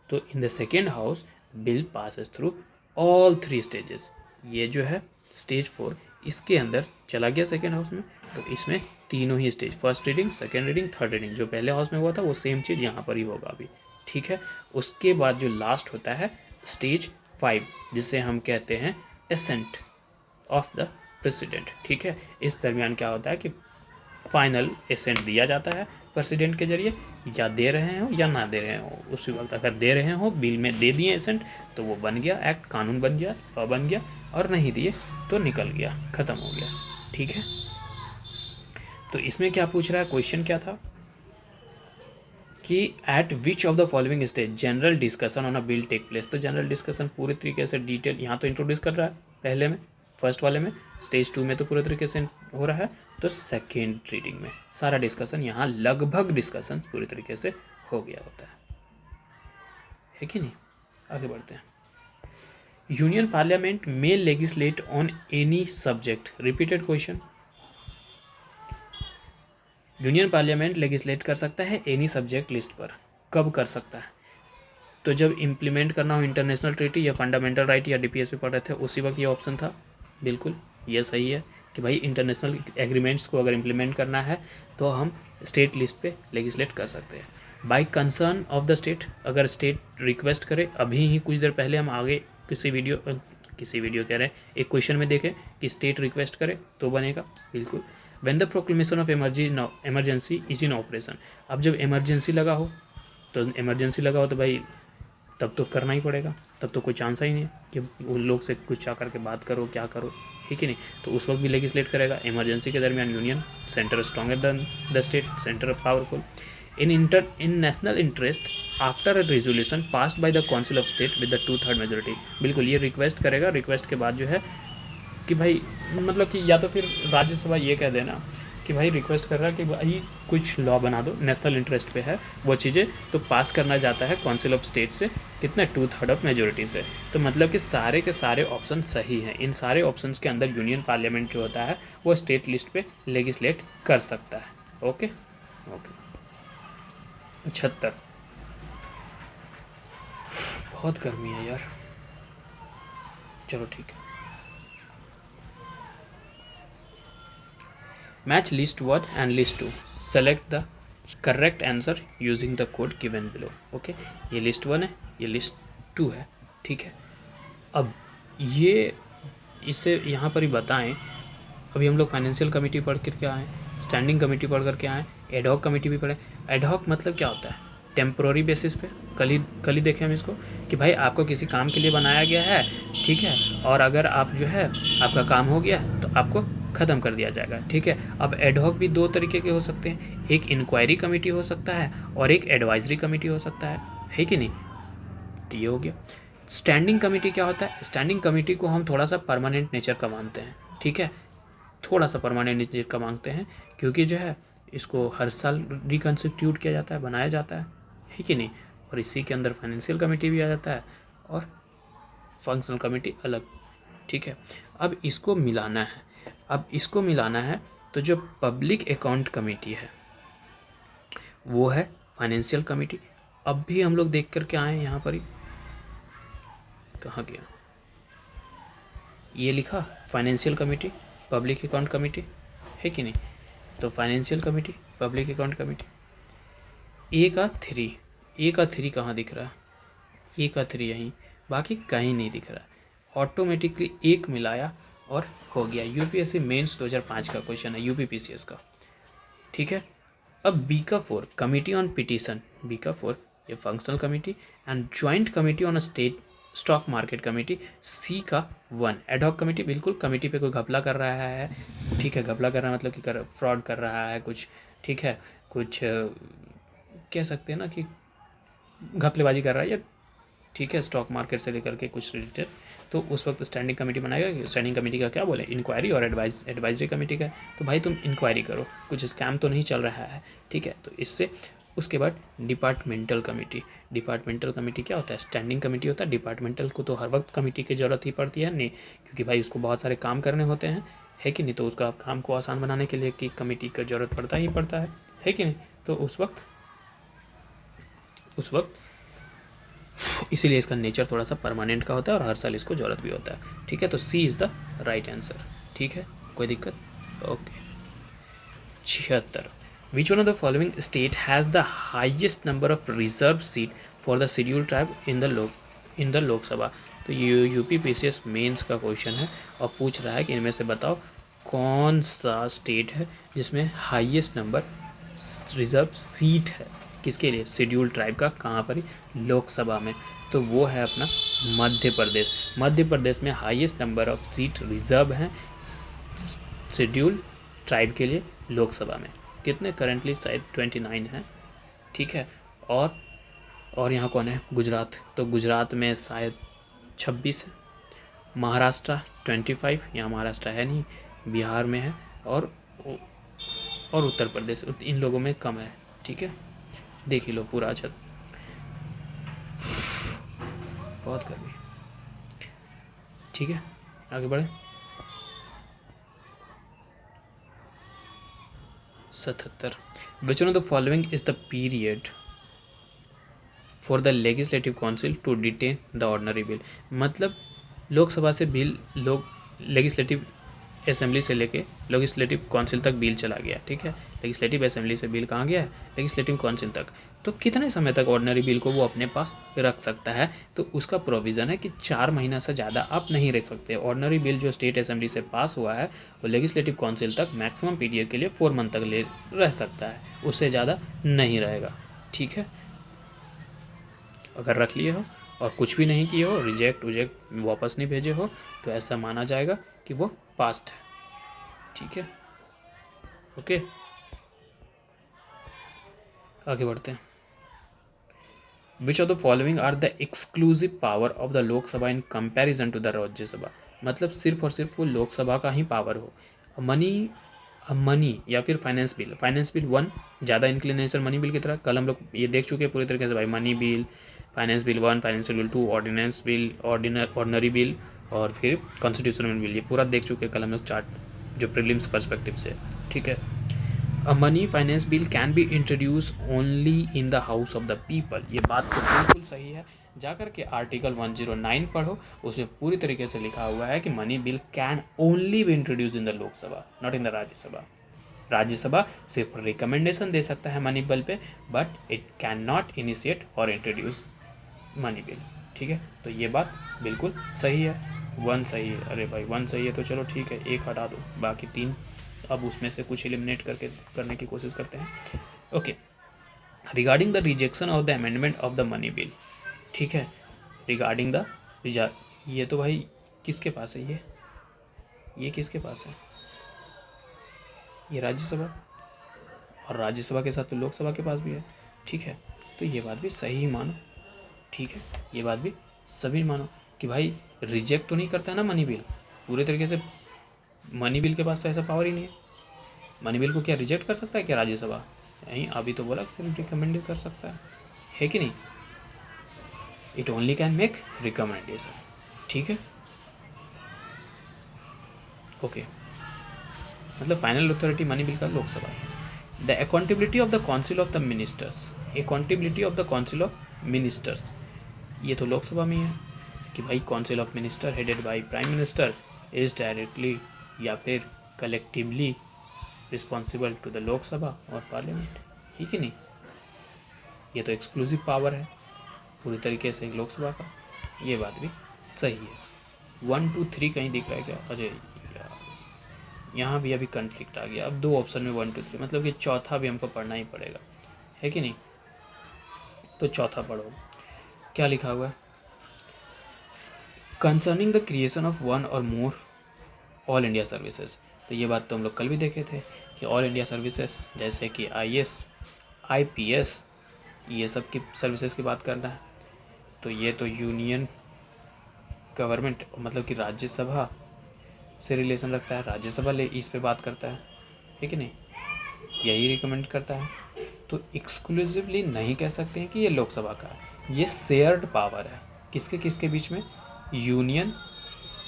तो in the second house bill passes through all 3 stages. ये जो है स्टेज 4 इसके अंदर चला गया सेकेंड हाउस में, तो इसमें तीनों ही stage, first reading, second reading, third reading, जो पहले हाउस में हुआ था वो सेम चीज़ यहाँ पर ही होगा अभी, ठीक है। उसके बाद जो लास्ट होता है स्टेज 5, जिसे हम कहते हैं एसेंट ऑफ द प्रेसिडेंट, ठीक है। इस दरमियान क्या होता है कि फाइनल एसेंट दिया जाता है प्रेसिडेंट के जरिए, या दे रहे हो या ना दे रहे हो, उसी वक्त अगर दे रहे हो बिल में दे दिए एसेंट तो वो बन गया एक्ट, कानून बन गया, लॉ बन गया, और नहीं दिए तो निकल गया, ख़त्म हो गया, ठीक है। तो इसमें क्या पूछ रहा है, क्वेश्चन क्या था कि at which of the following stage general discussion on a bill take place. तो जनरल डिस्कशन पूरे तरीके से डिटेल यहाँ तो इंट्रोड्यूस कर रहा है पहले में, फर्स्ट वाले में, स्टेज 2 में तो पूरे तरीके से हो रहा है, तो सेकेंड रीडिंग में सारा डिस्कशन यहाँ लगभग डिस्कशन पूरी तरीके से हो गया होता है कि नहीं। आगे बढ़ते हैं। यूनियन पार्लियामेंट में legislate on any subject, repeated question. Union parliament legislate कर सकता है एनी सब्जेक्ट लिस्ट पर, कब कर सकता है, तो जब इम्प्लीमेंट करना हो इंटरनेशनल ट्रीटी या फंडामेंटल राइट या डीपीएस पे पढ़ रहे थे उसी वक्त ये ऑप्शन था, बिल्कुल ये सही है कि भाई इंटरनेशनल एग्रीमेंट्स को अगर इम्प्लीमेंट करना है तो हम स्टेट लिस्ट पे लेजिस्लेट कर सकते हैं। By concern of the state, अगर स्टेट रिक्वेस्ट करे, अभी ही कुछ देर पहले हम आगे किसी वीडियो कह रहे हैं एक क्वेश्चन में देखें कि स्टेट रिक्वेस्ट करे तो बनेगा, बिल्कुल। When the proclamation of emergency is in operation, अब जब इमरजेंसी लगा हो तो भाई तब तो करना ही पड़ेगा, तब तो कोई चांस ही नहीं है कि उन लोग से कुछ आ करके बात करो क्या करो, ठीक है नहीं, तो उस वक्त भी लेजिस्लेट करेगा। इमरजेंसी के दरमियान union, centre stronger than the state, centre powerful, in national interest after a resolution passed by the council of state with the 2/3 majority, बिल्कुल ये रिक्वेस्ट करेगा। रिक्वेस्ट के बाद जो है कि भाई मतलब कि या तो फिर राज्यसभा ये कह देना कि भाई रिक्वेस्ट कर रहा है कि भाई कुछ लॉ बना दो, नेशनल इंटरेस्ट पे है वो चीज़ें, तो पास करना जाता है काउंसिल ऑफ स्टेट से, कितना 2/3 ऑफ मेजोरिटी से। तो मतलब कि सारे के सारे ऑप्शन सही हैं, इन सारे ऑप्शंस के अंदर यूनियन पार्लियामेंट जो होता है वो स्टेट लिस्ट पे लेजिस्लेट कर सकता है। ओके ओके 76, बहुत गर्मी है यार, चलो ठीक है। Match list 1 and list 2, select the correct answer using the code given below. Okay, ये लिस्ट 1 है, ये लिस्ट 2 है, ठीक है। अब ये इसे यहाँ पर ही बताएं, अभी हम लोग फाइनेंशियल कमेटी पढ़ करके आए, स्टैंडिंग कमेटी पढ़ करके आए, एडहॉक कमेटी भी पढ़े। एडहॉक मतलब क्या होता है, टेम्प्रोरी बेसिस पे, कल ही देखें हम इसको कि भाई आपको किसी काम के लिए बनाया गया है, ठीक है, और अगर आप जो है आपका काम हो गया तो आपको ख़त्म कर दिया जाएगा, ठीक है। अब एडहॉक भी 2 तरीके के हो सकते हैं, एक इंक्वायरी कमेटी हो सकता है और एक एडवाइजरी कमेटी हो सकता है कि नहीं, तो ये हो गया। स्टैंडिंग कमेटी क्या होता है, स्टैंडिंग कमेटी को हम थोड़ा सा परमानेंट नेचर का मानते हैं, ठीक है, थोड़ा सा परमानेंट नेचर का मांगते हैं, क्योंकि जो है इसको हर साल रिकन्स्टिट्यूट किया जाता है, बनाया जाता है कि नहीं, और इसी के अंदर फाइनेंशियल कमेटी भी आ जाता है और फंक्शनल कमेटी अलग, ठीक है। अब इसको मिलाना है, तो जो पब्लिक अकाउंट कमेटी है वो है फाइनेंशियल कमेटी। अब भी हम लोग देख करके आए यहाँ पर ही, कहाँ गया, ये लिखा financial committee, public account committee है कि नहीं, तो financial committee, public account committee, A का 3 कहाँ दिख रहा है, ए का 3 यहीं, बाकी कहीं नहीं दिख रहा है। ऑटोमेटिकली एक मिलाया और हो गया। यूपीएससी मेंस 2005 का क्वेश्चन है, यूपीपीसीएस का, ठीक है। अब बी का 4 कमिटी ऑन पिटीशन, बी का 4 ये functional committee and joint committee on state stock market committee. C का 1 एडहॉक कमिटी, बिल्कुल कमिटी पे कोई घपला कर रहा है, ठीक है, घपला कर रहा है मतलब कि फ्रॉड कर रहा है कुछ, ठीक है, कुछ कह सकते हैं ना कि घपलेबाजी कर रहा है, या ठीक है स्टॉक मार्केट से लेकर के कुछ रिलेटेड, तो उस वक्त स्टैंडिंग कमेटी बनाएगा। स्टैंडिंग कमेटी का क्या बोले, इंक्वायरी और एडवाइजरी कमेटी का, तो भाई तुम इंक्वायरी करो, कुछ स्कैम तो नहीं चल रहा है, ठीक है। तो इससे उसके बाद डिपार्टमेंटल कमेटी, डिपार्टमेंटल कमेटी क्या होता है, स्टैंडिंग कमेटी होता है। डिपार्टमेंटल को तो हर वक्त कमेटी की ज़रूरत ही पड़ती है नहीं, क्योंकि भाई उसको बहुत सारे काम करने होते हैं, है कि नहीं, तो उसका काम को आसान बनाने के लिए कि कमेटी का ज़रूरत पड़ता ही पड़ता है कि नहीं। तो उस वक्त इसीलिए इसका नेचर थोड़ा सा परमानेंट का होता है और हर साल इसको ज़रूरत भी होता है, ठीक है। तो सी इज़ द राइट आंसर, ठीक है, कोई दिक्कत, okay. 76 which one of the following state has the highest number of reserve seat for the schedule tribe in the Lok Sabha. तो ये यूपीपीसीएस मेंस का क्वेश्चन है और पूछ रहा है कि इनमें से बताओ कौन सा स्टेट है जिसमें हाईएस्ट नंबर रिजर्व सीट है, किसके लिए, शेड्यूल ट्राइब का, कहाँ पर, लोकसभा में। तो वो है अपना मध्य प्रदेश। मध्य प्रदेश में highest number of seat reserve हैं शेड्यूल ट्राइब के लिए लोकसभा में। कितने, करेंटली शायद 29 हैं, ठीक है। और यहाँ कौन है, गुजरात, तो गुजरात में शायद 26 है। महाराष्ट्र 25, यहाँ महाराष्ट्र है नहीं, बिहार में है, और उत्तर प्रदेश, इन लोगों में कम है, ठीक है। देख ही लो पूरा। अच्छा, बहुत गर्मी, ठीक है, आगे बढ़े। 77 which one of the following is the period for the legislative council to detain the ordinary bill. मतलब लोकसभा से बिल लेजिस्लेटिव असेंबली से लेके लेजिस्लेटिव काउंसिल तक बिल चला गया, ठीक है। लेजिस्लेटिव असेंबली से बिल कहाँ गया है, लेजिस्लेटिव काउंसिल तक। तो कितने समय तक ऑर्डिनरी बिल को वो अपने पास रख सकता है, तो उसका प्रोविज़न है कि 4 महीना से ज़्यादा आप नहीं रख सकते। ऑर्डिनरी बिल जो स्टेट असेंबली से पास हुआ है वो लेजिस्लेटिव काउंसिल तक मैक्सिमम पीरियड के लिए 4 मंथ तक रह सकता है, उससे ज़्यादा नहीं रहेगा, ठीक है। अगर रख लिए हो और कुछ भी नहीं किए हो, रिजेक्ट वापस नहीं भेजे हो, तो ऐसा माना जाएगा कि वो पास्ट है, ठीक है, ओके। आगे बढ़ते हैं। Which of the following are the exclusive power of the Lok Sabha in comparison to the Rajya Sabha. मतलब सिर्फ और सिर्फ वो लोकसभा का ही पावर हो। मनी या फिर फाइनेंस बिल 1 ज़्यादा इंक्लिनेशन मनी बिल की तरह, कल हम लोग ये देख चुके हैं पूरी तरीके से भाई, money bill, finance bill 1, financial bill 2, ordinance bill, ordinary bill, और फिर कॉन्स्टिट्यूशनल बिल, ये पूरा देख चुके हैं कल हम लोग चार्ट, जो प्रीलिम्स पर्सपेक्टिव से, ठीक है। A money finance bill can be introduce only in the house of the people. ये बात तो बिल्कुल सही है। जाकर के आर्टिकल 109 पढ़ो, उसमें पूरी तरीके से लिखा हुआ है कि money bill can only B introduce in the Lok Sabha, not in the Rajya Sabha. Rajya Sabha सिर्फ रिकमेंडेशन दे सकता है money bill pay, but it can not initiate और इंट्रोड्यूस मनी बिल, ठीक है। तो ये बात बिल्कुल सही है। 1 सही है, अरे भाई 1 सही है तो चलो ठीक है, 1 हटा दो, बाकी 3 अब उसमें से कुछ एलिमिनेट करने की कोशिश करते हैं, okay. Regarding the rejection of the amendment of the money bill, ठीक है, रिगार्डिंग द ये तो भाई किसके पास है, ये किसके पास है, ये राज्यसभा, और राज्यसभा के साथ तो लोकसभा के पास भी है, ठीक है। तो ये बात भी सही ही मानो, ठीक है, ये बात भी सभी मानो कि भाई रिजेक्ट तो नहीं करता है ना मनी बिल पूरे तरीके से। मनी बिल के पास तो ऐसा पावर ही नहीं है। मनी बिल को क्या रिजेक्ट कर सकता है क्या राज्यसभा, नहीं, अभी तो बोला सिर्फ रिकमेंड कर सकता है कि नहीं। It only can make recommendation, ठीक है, ओके। मतलब फाइनल अथॉरिटी मनी बिल का लोकसभा है। The accountability of the council of the ministers, accountability of the council of ministers, ये तो लोकसभा में है कि भाई council of minister headed by prime minister is directly या फिर collectively responsible to the Lok Sabha और पार्लियामेंट, ठीक है नहीं। ये तो एक्सक्लूसिव पावर है पूरी तरीके से लोकसभा का, ये बात भी सही है। 1 2 3 कहीं दिख रहा है क्या? अजय यार, यहाँ भी अभी कन्फ्लिक्ट आ गया। अब 2 ऑप्शन में 1 2 3, मतलब कि चौथा भी हमको पढ़ना ही पड़ेगा, है कि नहीं? तो चौथा पढ़ो, क्या लिखा हुआ है? Concerning the creation of one और मोर ऑल इंडिया सर्विसेज। तो ये बात तो हम लोग कल भी देखे थे कि ऑल इंडिया सर्विसेज जैसे कि IAS IPS ये सब की सर्विसेज की बात करना है। तो ये तो यूनियन गवर्नमेंट मतलब कि राज्यसभा से रिलेशन रखता है, राज्यसभा ले इस पे बात करता है कि नहीं? यही रिकमेंड करता है। तो एक्सक्लूसिवली नहीं कह सकते हैं कि ये लोकसभा का है, ये शेयर्ड पावर है किसके किसके बीच में? यूनियन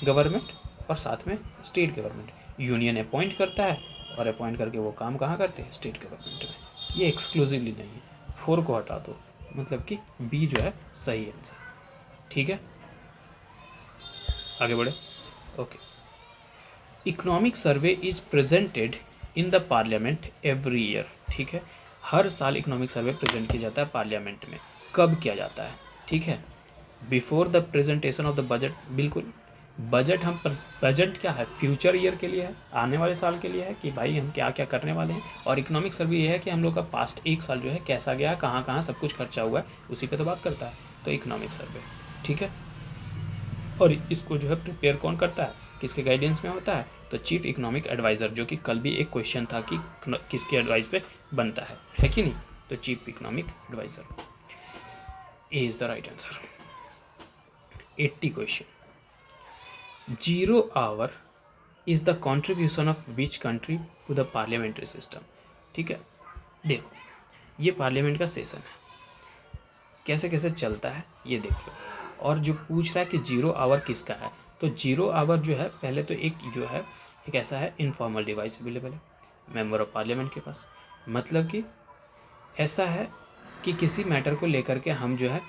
गवर्नमेंट और साथ में स्टेट गवर्नमेंट। यूनियन अपॉइंट करता है और अपॉइंट करके वो काम कहाँ करते हैं? स्टेट गवर्नमेंट में। ये एक्सक्लूसिवली नहीं है। 4 को हटा दो, मतलब कि B जो है सही आंसर। ठीक है, आगे बढ़े। Okay, economic survey is presented in the parliament every year. ठीक है, हर साल इकोनॉमिक सर्वे प्रेजेंट किया जाता है पार्लियामेंट में। कब किया जाता है? ठीक है, before the presentation of the budget. बिल्कुल, बजट हम बजट क्या है? फ्यूचर ईयर के लिए है, आने वाले साल के लिए है कि भाई हम क्या क्या करने वाले हैं। और इकोनॉमिक सर्वे ये है कि हम लोग का पास्ट 1 साल जो है कैसा गया, कहाँ कहाँ सब कुछ खर्चा हुआ है, उसी पे तो बात करता है। तो इकोनॉमिक सर्वे, ठीक है। और इसको जो है प्रिपेयर कौन करता है, किसके गाइडेंस में होता है? तो चीफ इकोनॉमिक एडवाइज़र, जो कि कल भी एक क्वेश्चन था कि किसके एडवाइस पे बनता है कि नहीं? तो chief economic adviser A is the right answer. 80 question. 0 hour is the contribution of which country to the parliamentary system. ठीक है, देखो ये पार्लियामेंट का सेशन है, कैसे कैसे चलता है ये देख लो। और जो पूछ रहा है कि 0 आवर किसका है, तो 0 आवर जो है पहले तो एक जो है एक ऐसा है इनफॉर्मल डिवाइस अवेलेबल है मेंबर ऑफ पार्लियामेंट के पास। मतलब कि ऐसा है कि किसी मैटर को लेकर के हम जो है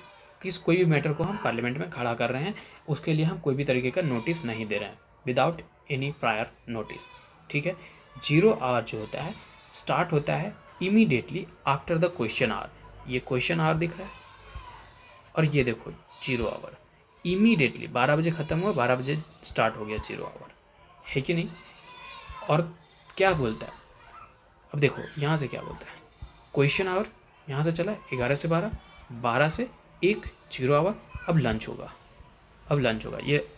कोई भी मैटर को हम पार्लियामेंट में खड़ा कर रहे हैं, उसके लिए हम कोई भी तरीके का नोटिस नहीं दे रहे हैं, विदाउट एनी प्रायर नोटिस। ठीक है, 0 आवर जो होता है स्टार्ट होता है immediately after the question hour. ये क्वेश्चन आवर दिख रहा है और ये देखो 0 आवर इमीडिएटली 12 बजे ख़त्म हुआ, 12 बजे स्टार्ट हो गया 0 आवर, है कि नहीं? और क्या बोलता है, अब देखो यहाँ से क्या बोलता है, क्वेश्चन आवर यहाँ से चला 11 से 12, 12 से 1 0 आवर, अब लंच होगा, अब लंच होगा।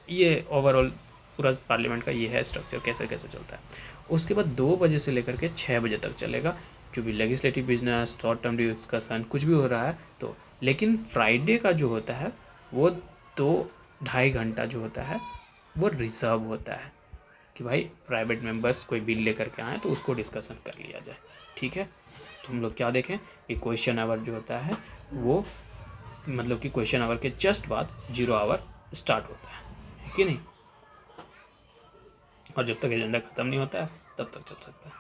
ये ओवरऑल पूरा पार्लियामेंट का ये है स्ट्रक्चर, कैसे कैसे चलता है। उसके बाद 2 बजे से लेकर के 6 बजे तक चलेगा, जो भी legislative business, short term discussion कुछ भी हो रहा है तो। लेकिन फ्राइडे का जो होता है वो 2-2.5 घंटा जो होता है वो रिजर्व होता है कि भाई प्राइवेट मेंबर्स कोई बिल लेकर के आए तो उसको डिस्कशन कर लिया जाए। ठीक है, तो हम लोग क्या देखें कि क्वेश्चन आवर जो होता है वो मतलब कि क्वेश्चन आवर के जस्ट बाद 0 आवर स्टार्ट होता है कि नहीं? और जब तक एजेंडा ख़त्म नहीं होता है तब तक चल सकता है।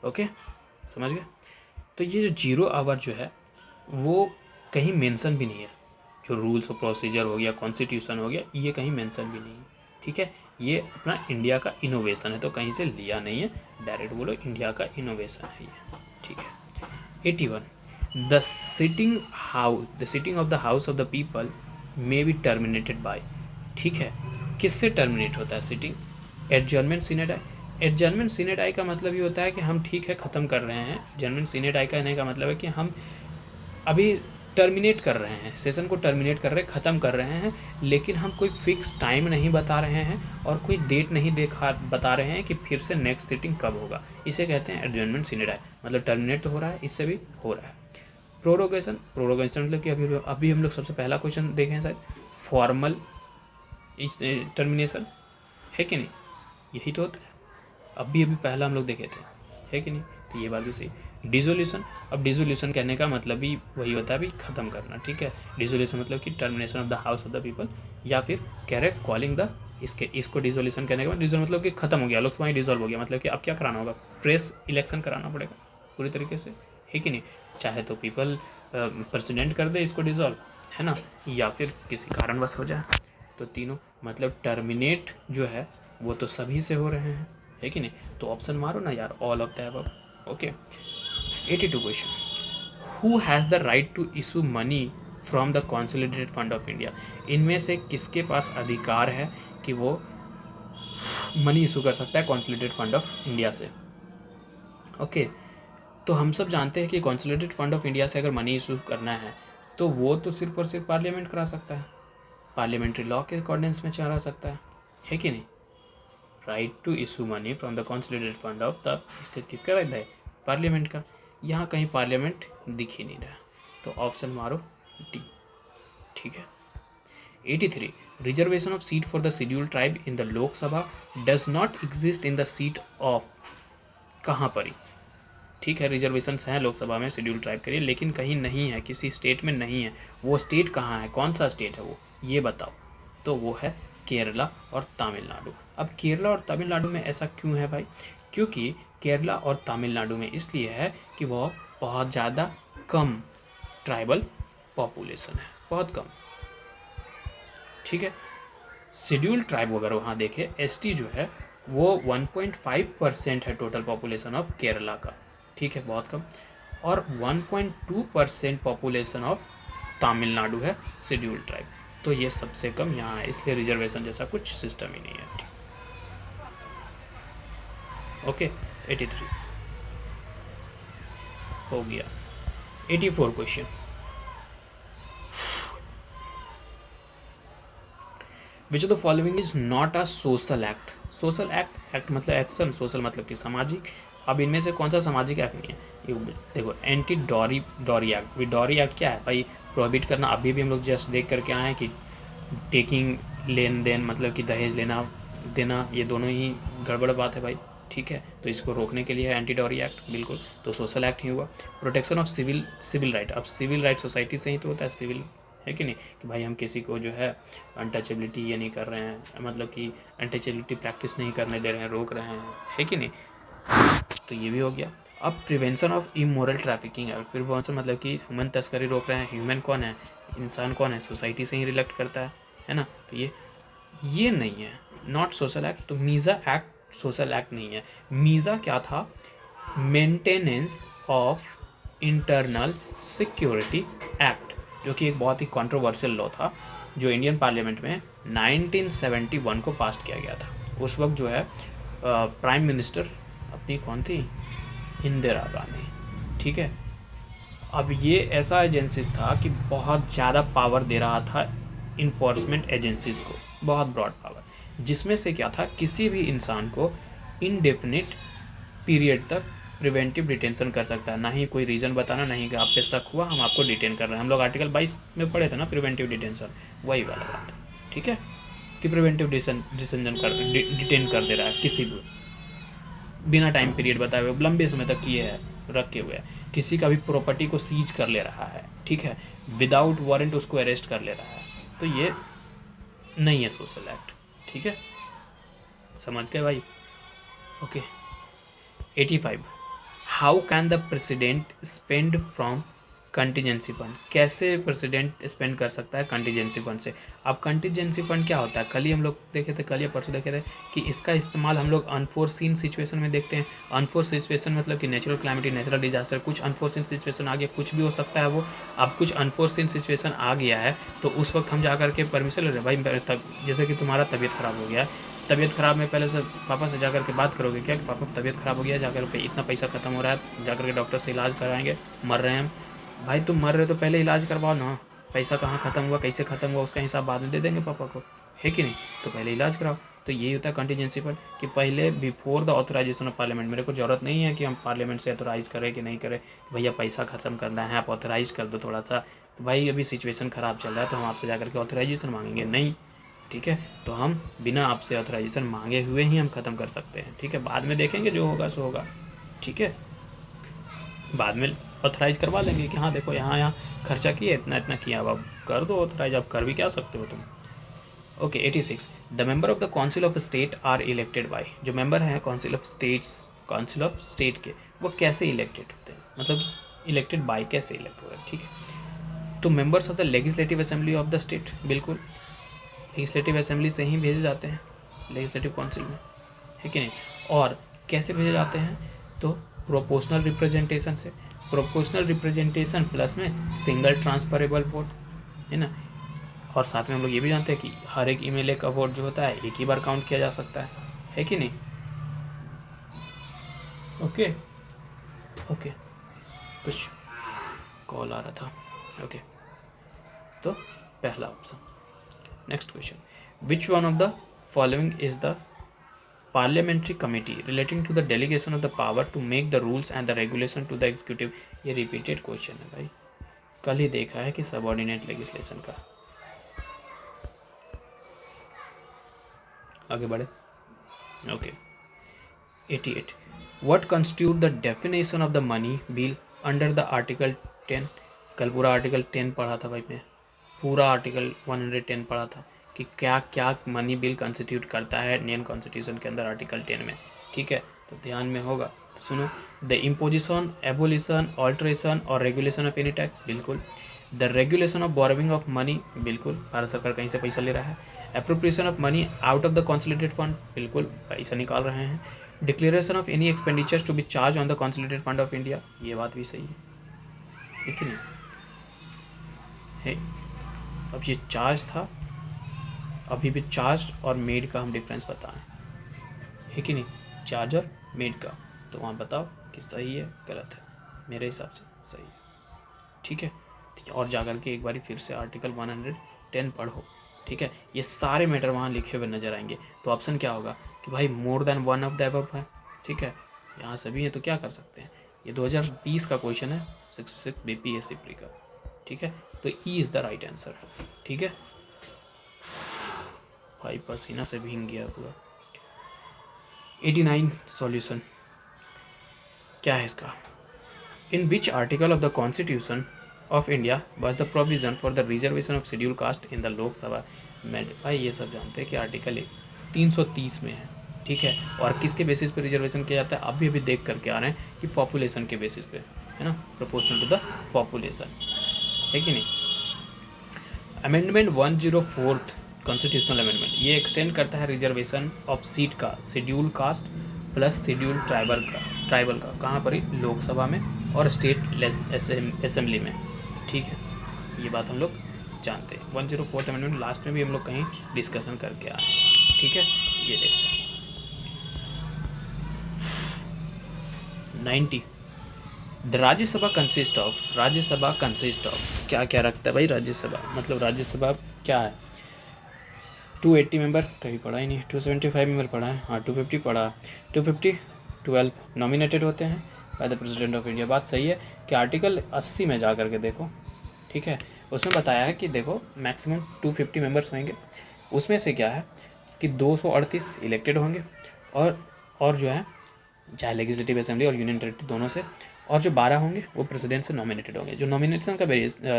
ओके, समझ गए? तो ये जो 0 आवर जो है वो कहीं मेंशन भी नहीं है, जो रूल्स और प्रोसीजर हो गया, कॉन्स्टिट्यूशन हो गया, ये कहीं मेंशन भी नहीं है। ठीक है, ये अपना इंडिया का इनोवेशन है, तो कहीं से लिया नहीं है, डायरेक्ट बोलो इंडिया का इनोवेशन है ये। ठीक है, 81 the sitting of the house of the people may be terminated bye. ठीक है, किससे टर्मिनेट होता है सिटिंग? एडजर्नमेंट सीने डाई। एडजर्नमेंट सीने डाई का मतलब ये होता है कि हम ठीक है ख़त्म कर रहे हैं। एडजर्नमेंट सीने डाई कहने का मतलब है कि हम अभी टर्मिनेट कर रहे हैं, सेशन को टर्मिनेट कर रहे हैं, ख़त्म कर रहे हैं, लेकिन हम कोई फिक्स टाइम नहीं बता रहे हैं और कोई डेट नहीं बता रहे हैं कि फिर से नेक्स्ट सिटिंग कब होगा। इसे कहते हैं एडजर्नमेंट सीने डाई, मतलब टर्मिनेट तो हो रहा है, इससे भी हो रहा है। प्रोरोगेशन मतलब कि अभी हम लोग सबसे पहला क्वेश्चन देखें शायद, फॉर्मल टर्मिनेशन है कि नहीं? यही तो होता है, अभी पहला हम लोग देखे थे, है कि नहीं? तो ये बात भी सही। डिसोल्यूशन, अब डिसोल्यूशन कहने का मतलब भी वही होता है, भी ख़त्म करना। ठीक है, डिसोल्यूशन मतलब कि termination of the house of the people, या फिर करेक्ट कॉलिंग द इसको डिसोल्यूशन कहने के बाद डिसोल्व मतलब कि ख़त्म हो गया, लोकसभा डिसॉल्व हो गया, मतलब कि अब क्या कराना होगा, फ्रेश इलेक्शन कराना पड़ेगा पूरी तरीके से, है कि नहीं? चाहे तो पीपल प्रेसिडेंट कर दे इसको डिसॉल्व, है ना, या फिर किसी कारणवश हो जाए। तो तीनों मतलब टर्मिनेट जो है वो तो सभी से हो रहे हैं, है कि नहीं? तो ऑप्शन मारो ना यार, all of the above. Okay, 82 question, who has the right to issue money from the consolidated fund of India. इनमें से किसके पास अधिकार है कि वो मनी इशू कर सकता है कंसोलिडेटेड फंड ऑफ इंडिया से? ओके, तो हम सब जानते हैं कि कंसोलिडेटेड फंड ऑफ इंडिया से अगर मनी इशू करना है तो वो तो सिर्फ और सिर्फ पार्लियामेंट करा सकता है, पार्लियामेंट्री लॉ के अकॉर्डेंस में चला सकता है कि नहीं? Right to issue money from the consolidated fund of the, इसका किसका राइट है? पार्लियामेंट का। यहाँ कहीं पार्लियामेंट दिख ही नहीं रहा, तो ऑप्शन मारो डी। ठीक है। 83 reservation of seat for the scheduled tribe in the Lok Sabha does not exist in the seat of, कहाँ पर ही? ठीक है, रिजर्वेशंस हैं लोकसभा में शेड्यूल ट्राइब के लिए, लेकिन कहीं नहीं है, किसी स्टेट में नहीं है। वो स्टेट कहाँ है, कौन सा स्टेट है वो, ये बताओ। तो वो है केरला और तमिलनाडु। अब केरला और तमिलनाडु में ऐसा क्यों है भाई? क्योंकि केरला और तमिलनाडु में इसलिए है कि वह बहुत ज़्यादा कम ट्राइबल पॉपुलेशन है, बहुत कम। ठीक है, शेड्यूल ट्राइब अगर वहाँ देखें, एसटी जो है वो 1.5% है टोटल पॉपुलेशन ऑफ केरला का। ठीक है, बहुत कम। और 1.2% पॉपुलेशन ऑफ तमिलनाडु है शेड्यूल ट्राइब। तो ये सबसे कम यहाँ है, इसलिए रिजर्वेशन जैसा कुछ सिस्टम ही नहीं है। ओके, 83 हो गया। 84 question, which of the following is not a social act? Social act, act मतलब एक्शन, सोशल मतलब कि सामाजिक। अब इनमें से कौन सा सामाजिक एक्ट नहीं है? ये देखो, anti dowry act. Dowry act क्या है भाई? प्रोहिबिट करना। अभी भी हम लोग जस्ट देख करके आए हैं कि टेकिंग, लेन देन, मतलब कि दहेज लेना देना, ये दोनों ही गड़बड़ बात है भाई। ठीक है, तो इसको रोकने के लिए है एंटी डॉरी एक्ट, बिल्कुल। तो सोशल एक्ट ही हुआ। Protection of civil right. अब सिविल राइट सोसाइटी से ही तो होता है, सिविल है कि नहीं, कि भाई हम किसी को जो है अनटचेबिलिटी ये नहीं कर रहे हैं, मतलब कि अनटचेबिलिटी प्रैक्टिस नहीं करने दे रहे हैं, रोक रहे हैं, है कि नहीं? तो ये भी हो गया। अब प्रिवेंशन ऑफ इमोरल ट्रैफिकिंग है। प्रिवेंशन मतलब कि ह्यूमन तस्करी रोक रहे हैं। ह्यूमन कौन है? इंसान कौन है? सोसाइटी से ही रिलेक्ट करता है ना? तो ये नहीं है, नॉट सोशल एक्ट। तो मीज़ा एक्ट सोशल एक्ट नहीं है। मीज़ा क्या था? Maintenance of internal security act, जो कि एक बहुत ही कंट्रोवर्शियल लॉ था, जो इंडियन पार्लियामेंट में 1971 को पास किया गया था। उस वक्त जो है प्राइम मिनिस्टर अपनी कौन थी? इंदिरा गांधी। ठीक है, अब ये ऐसा एजेंसीज था कि बहुत ज़्यादा पावर दे रहा था इन्फोर्समेंट एजेंसीज को, बहुत ब्रॉड पावर, जिसमें से क्या था? किसी भी इंसान को इनडेफिनिट पीरियड तक प्रिवेंटिव डिटेंशन कर सकता है। ना ही कोई रीज़न बताना, नहीं कि आप पे शक हुआ हम आपको डिटेन कर रहे हैं। हम लोग आर्टिकल 22 में पढ़े थे ना, प्रिवेंटिव डिटेंशन, वही वाला बात। ठीक है, कि प्रिवेंटिव डिटेन कर दे रहा है किसी भी, बिना टाइम पीरियड बताए हुए, लंबे समय तक किए है रखे हुए है। किसी का भी प्रॉपर्टी को सीज कर ले रहा है, ठीक है, विदाउट वारंट उसको अरेस्ट कर ले रहा है। तो ये नहीं है सोशल एक्ट। ठीक है, समझ गए भाई? Okay. 85 how can the president spend from contingency fund? कैसे प्रेसिडेंट स्पेंड कर सकता है कंटीजेंसी फंड से? अब कंटीजेंसी फंड क्या होता है? कल ही हम लोग देखे थे, कल या परसों देखे थे कि इसका इस्तेमाल हम लोग अनफोर्सिन सिचुएशन में देखते हैं। अनफोर्सिन सिचुएशन मतलब कि नेचुरल क्लैमिटी, नेचुरल डिजास्टर, कुछ अनफोर्सिन सिचुएशन आ गया, कुछ भी हो सकता है वो। अब कुछ अनफोर्सिन सिचुएशन आ गया है तो उस वक्त हम जा करके परमिशन ले रहे हैं भाई, जैसे कि तुम्हारा तबीयत ख़राब हो गया है, तबीयत ख़राब में पहले से पापा से जाकर के बात करोगे क्या कि पापा तबीयत ख़राब हो गया, जाकर के इतना पैसा खत्म हो रहा है, जाकर के डॉक्टर से इलाज कराएंगे, मर रहे हैं हम। भाई तुम मर रहे हो तो पहले इलाज करवाओ ना, पैसा कहाँ ख़त्म हुआ, कैसे ख़त्म हुआ, उसका हिसाब बाद में दे देंगे पापा को, है कि नहीं? तो पहले इलाज कराओ। तो यही होता है कंटीजेंसी फंड, कि पहले before the authorization of parliament, मेरे को ज़रूरत नहीं है कि हम पार्लियामेंट से ऑथराइज़ करें कि नहीं करें, भैया पैसा ख़त्म करना है आप ऑथराइज़ कर दो थोड़ा सा, तो भाई अभी सिचुएशन ख़राब चल रहा है तो हम आपसे जाकर के ऑथराइजेशन मांगेंगे नहीं। ठीक है, तो हम बिना आपसे ऑथराइजेशन मांगे हुए ही हम ख़त्म कर सकते हैं। ठीक है, बाद में देखेंगे जो होगा सो होगा। ठीक है, बाद में ऑथराइज करवा लेंगे कि हाँ देखो यहाँ खर्चा किए, इतना इतना किया, अब कर दो ऑथराइज, अब कर भी क्या सकते हो तुम। Okay. 86 the member of the council of state are elected by. जो मेंबर हैं काउंसिल ऑफ स्टेट के, वो कैसे इलेक्टेड होते हैं, मतलब इलेक्टेड बाय कैसे इलेक्ट हो रहे हैं? ठीक है, तो members of the legislative assembly of the state, बिल्कुल लेजिस्लेटिव असेंबली से ही भेजे जाते हैं लेजिस्लेटिव काउंसिल में, है कि नहीं? और कैसे भेजे जाते हैं? तो प्रोपोर्शनल रिप्रेजेंटेशन से, प्रोपोर्शनल रिप्रेजेंटेशन प्लस में सिंगल ट्रांसफरेबल वोट, है ना। और साथ में हम लोग ये भी जानते हैं कि हर एक एमएलए का वोट जो होता है एक ही बार काउंट किया जा सकता है कि नहीं। ओके ओके, कुछ कॉल आ रहा था। ओके, तो पहला option. Next question, which one of the following is the parliamentary committee relating to the delegation of the power to make the rules and the regulation to the executive. ये repeated question है भाई, कल ही देखा है कि subordinate legislation का। आगे बढ़े। Okay, 88, what constitute the definition of the money bill under the article 10। कल पूरा आर्टिकल 10 पढ़ा था भाई, मैं पूरा आर्टिकल 110 पढ़ा था कि क्या क्या मनी बिल कंस्टिट्यूट करता है इंडियन कॉन्स्टिट्यूशन के अंदर आर्टिकल 10 में। ठीक है, तो ध्यान में होगा। सुनो, द इम्पोजिशन, एबोलिशन, ऑल्ट्रेशन और रेगुलेशन ऑफ एनी टैक्स, बिल्कुल। The regulation of borrowing of money, बिल्कुल, भारत सरकार कहीं से पैसा ले रहा है। Appropriation of money out of the consolidated fund, बिल्कुल, पैसा निकाल रहे हैं। Declaration of any expenditures to be charge on the consolidated fund of India, ये बात भी सही है कि नहीं है। अब ये चार्ज था, अभी भी चार्ज और मेड का हम डिफरेंस बताएं, है कि नहीं, चार्ज और मेड का। तो वहाँ बताओ कि सही है गलत है। मेरे हिसाब से सही है। ठीक है, और जाकर के एक बार फिर से आर्टिकल 110 पढ़ो। ठीक है, ये सारे मैटर वहाँ लिखे हुए नजर आएंगे। तो ऑप्शन क्या होगा कि भाई more than one of the above है। ठीक है, यहाँ सभी हैं तो क्या कर सकते हैं। ये 2020 का क्वेश्चन है, 66 बीपीएससी प्री का। ठीक है, तो E is the right answer. ठीक है भाई, पसीना से भीग गया पूरा। 89 सॉल्यूशन क्या है इसका। In which article of the constitution of India was the provision for the reservation of scheduled caste in the Lok Sabha में। भाई ये सब जानते हैं कि आर्टिकल 330 में है। ठीक है, और किसके बेसिस पे रिजर्वेशन किया जाता है, अभी देख करके आ रहे हैं कि पॉपुलेशन के बेसिस पे, है ना, प्रोपोर्शनल टू द पॉपुलेशन, है कि नहीं। अमेंडमेंट 104 कॉन्स्टिट्यूशनल अमेंडमेंट, ये एक्सटेंड करता है रिजर्वेशन ऑफ सीट का schedule caste plus schedule tribal का कहाँ पर ही, लोकसभा में और स्टेट असेंबली में। ठीक है, ये बात हम लोग जानते हैं। 104 अमेंडमेंट लास्ट में भी हम लोग कहीं डिस्कशन करके आए। ठीक है, ये देखते हैं। 90, द राज्यसभा कंसिस्ट ऑफ क्या क्या रखता है भाई। राज्यसभा मतलब राज्यसभा क्या है, 280 मेंबर, कभी पढ़ा ही नहीं। 275 मेंबर पढ़ा है, हाँ 250 पढ़ा। 250 12 नॉमिनेटेड होते हैं by the president of India. बात सही है कि आर्टिकल 80 में जा करके देखो। ठीक है, उसमें बताया है कि देखो मैक्सिमम 250 मेंबर्स होंगे, उसमें से क्या है कि 238 इलेक्टेड होंगे और जो है चाहे लेजिस्लेटिव असेंबली और यूनियन टेरिटरी दोनों से, और जो 12 होंगे वो प्रेसिडेंट से नॉमिनेटेड होंगे। जो नॉमिनेशन का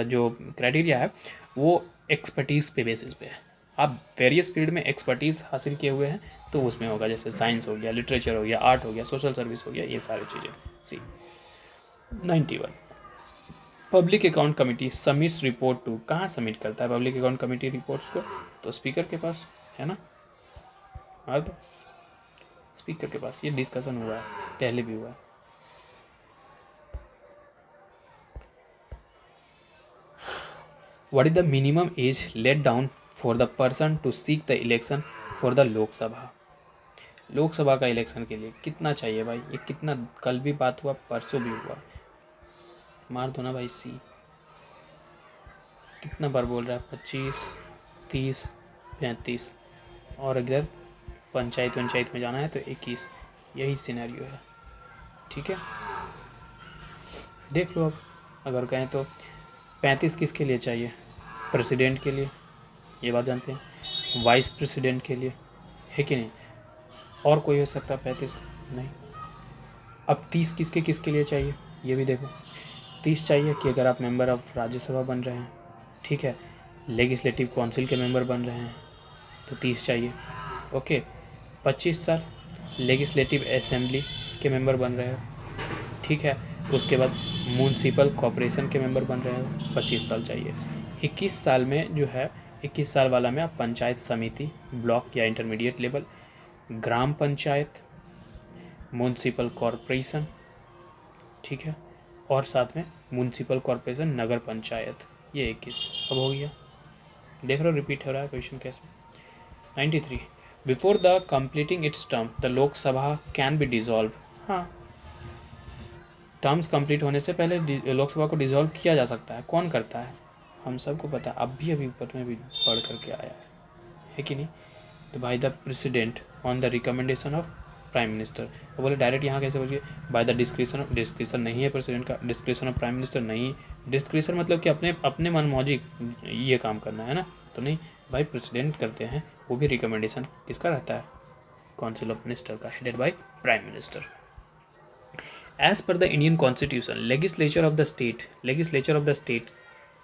जो क्राइटेरिया है वो एक्सपर्टीज़ पे बेसिस पे है। आप वेरियस फील्ड में एक्सपर्टीज़ हासिल किए हुए हैं तो उसमें होगा, जैसे साइंस हो गया, लिटरेचर हो गया, आर्ट हो गया, सोशल सर्विस हो गया, ये सारी चीज़ें। C 91, public account committee submits report to, कहाँ सबमिट करता है पब्लिक अकाउंट कमेटी रिपोर्ट्स को, तो स्पीकर के पास, है ना। हाँ, तो स्पीकर के पास ये डिस्कशन हुआ है, पहले भी हुआ है। What is the minimum age laid down for the person to seek the election for the Lok Sabha का इलेक्शन के लिए कितना चाहिए भाई। ये कितना, कल भी बात हुआ, परसों भी हुआ, मार दो ना भाई सी। कितना बार बोल रहा है, 25, 30, 35, और अगर पंचायत में जाना है तो 21, यही सिनेरियो है। ठीक है, देख लो। अब अगर कहें तो 35 किसके लिए चाहिए, प्रेसिडेंट के लिए, ये बात जानते हैं, वाइस प्रेसिडेंट के लिए, है कि नहीं, और कोई हो सकता है 35 नहीं। अब 30 किसके लिए चाहिए, ये भी देखो। 30 चाहिए कि अगर आप मेंबर ऑफ राज्यसभा बन रहे हैं, ठीक है, लेजिस्लेटिव काउंसिल के मेंबर बन रहे हैं तो 30 चाहिए। ओके, 25 साल लेजिस्लेटिव असेंबली के मेंबर बन रहे हो, ठीक है। उसके बाद म्यूनसिपल कॉरपोरेशन के मेंबर बन रहे हो, 25 साल चाहिए। 21 साल में जो है, 21 साल वाला में आप पंचायत समिति, ब्लॉक या इंटरमीडिएट लेवल, ग्राम पंचायत, म्यूनसिपल कॉरपोरेशन, ठीक है, और साथ में म्यूनसिपल कॉरपोरेशन, नगर पंचायत, ये 21 अब हो गया, देख रहे हो रिपीट हो रहा है क्वेश्चन कैसे। 93 before the completing it's term the Lok Sabha can be dissolve. हाँ, टर्म्स कंप्लीट होने से पहले लोकसभा को डिजॉल्व किया जा सकता है। कौन करता है? हम सबको पता है, अब भी अभी ऊपर में भी पढ़ करके आया है कि नहीं। तो by the president on the recommendation of prime minister. वो बोले डायरेक्ट यहाँ कैसे बोलिए, बाय द डिस्क्रिशन नहीं है प्रेसिडेंट का, डिस्क्रिशन ऑफ प्राइम मिनिस्टर नहीं, डिस्क्रिशन मतलब कि अपने अपने मनमौजी ये काम करना है ना, तो नहीं भाई प्रेसिडेंट करते हैं, वो भी रिकमेंडेशन किसका रहता है, काउंसिल ऑफ मिनिस्टर का, headed by prime minister. As per the Indian constitution legislature of the state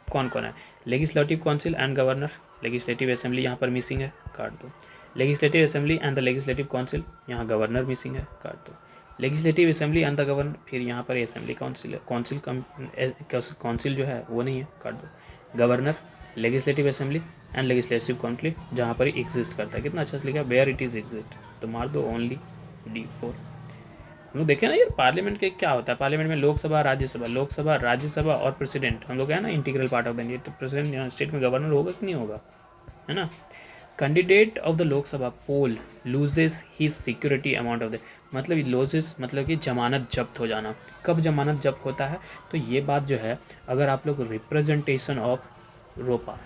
कौन कौन है, legislative council and governor. Legislative assembly यहाँ पर मिसिंग है, काट दो। Legislative assembly and the legislative council, यहाँ गवर्नर मिसिंग है, काट दो। Legislative assembly and the governor, फिर यहाँ पर असेंबली काउंसिल है, काउंसिल जो है वो नहीं है, काट दो। Governor, legislative assembly and legislative council जहाँ पर एग्जिस्ट करता है, कितना अच्छा से लिखा, वेयर इट इज एग्जिस्ट, तो मार दो ओनली D4। हम लोग देखें ना यार पार्लियामेंट के क्या होता है, पार्लियामेंट में लोकसभा राज्यसभा और प्रेसिडेंट, हम लोग है ना integral part of the India. तो प्रेसिडेंट स्टेट में गवर्नर होगा कि नहीं होगा, है ना। Candidate of the Lok Sabha poll loses his security amount of the, मतलब लूजेस मतलब कि जमानत जब्त हो जाना। कब जमानत जब्त होता है, तो ये बात जो है अगर आप लोग रिप्रेजेंटेशन ऑफ रोपा,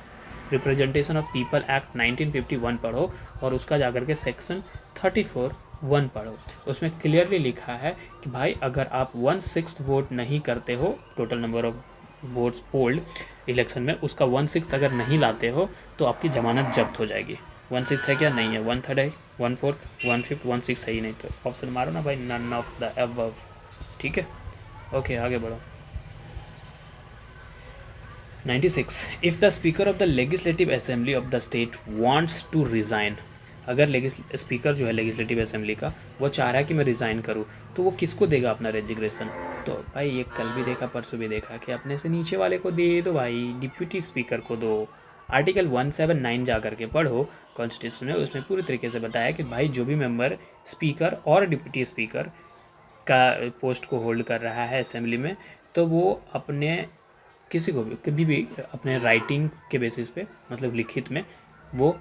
रिप्रेजेंटेशन ऑफ पीपल एक्ट 1951 पढ़ो और उसका जाकर के सेक्शन 34(1) पढ़ो, उसमें क्लियरली लिखा है कि भाई अगर आप 1/6 वोट नहीं करते हो, total number of votes polled election में, उसका 1/6 अगर नहीं लाते हो तो आपकी जमानत जब्त हो जाएगी। 1/6 है क्या, नहीं है, 1/3 है, 1/4, 1/5, 1/6 है ही नहीं, तो ऑप्शन मारो ना भाई, नन ऑफ द अबव। ठीक है, ओके आगे बढ़ो। 96 if the speaker of the legislative assembly of the state wants to resign, अगर स्पीकर जो है लेजिस्लेटिव असेंबली का वो चाह रहा है कि मैं रिज़ाइन करूँ, तो वो किसको देगा अपना रेजिग्नेशन, तो भाई ये कल भी देखा परसों भी देखा कि अपने से नीचे वाले को दे दो भाई, डिप्यूटी स्पीकर को दो। आर्टिकल 179 जा करके पढ़ो कॉन्स्टिट्यूशन में, उसमें पूरी तरीके से बताया कि भाई जो भी मेंबर स्पीकर और डिप्यूटी स्पीकर का पोस्ट को होल्ड कर रहा है असेंबली में, तो वो अपने किसी को भी कभी भी अपने राइटिंग के बेसिस पे, मतलब लिखित में, वो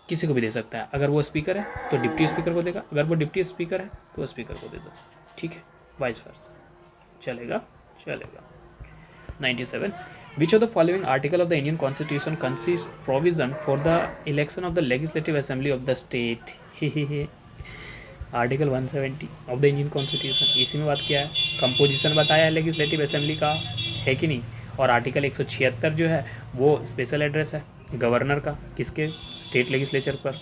किसी को भी दे सकता है। अगर वो स्पीकर है तो डिप्टी स्पीकर को देगा, अगर वो डिप्टी स्पीकर है तो स्पीकर को दे दो, ठीक है, वाइस वर्सा चलेगा। 97 विच of the following article of the Indian constitution consist provision for the election of the legislative assembly of the state. Article 170 of the Indian constitution, इसी में बात किया है, कंपोजिशन बताया है लेजिस्लेटिव असेंबली का, है कि नहीं। और आर्टिकल 176 जो है वो स्पेशल एड्रेस है गवर्नर का, किसके, स्टेट लेजिस्लेचर पर,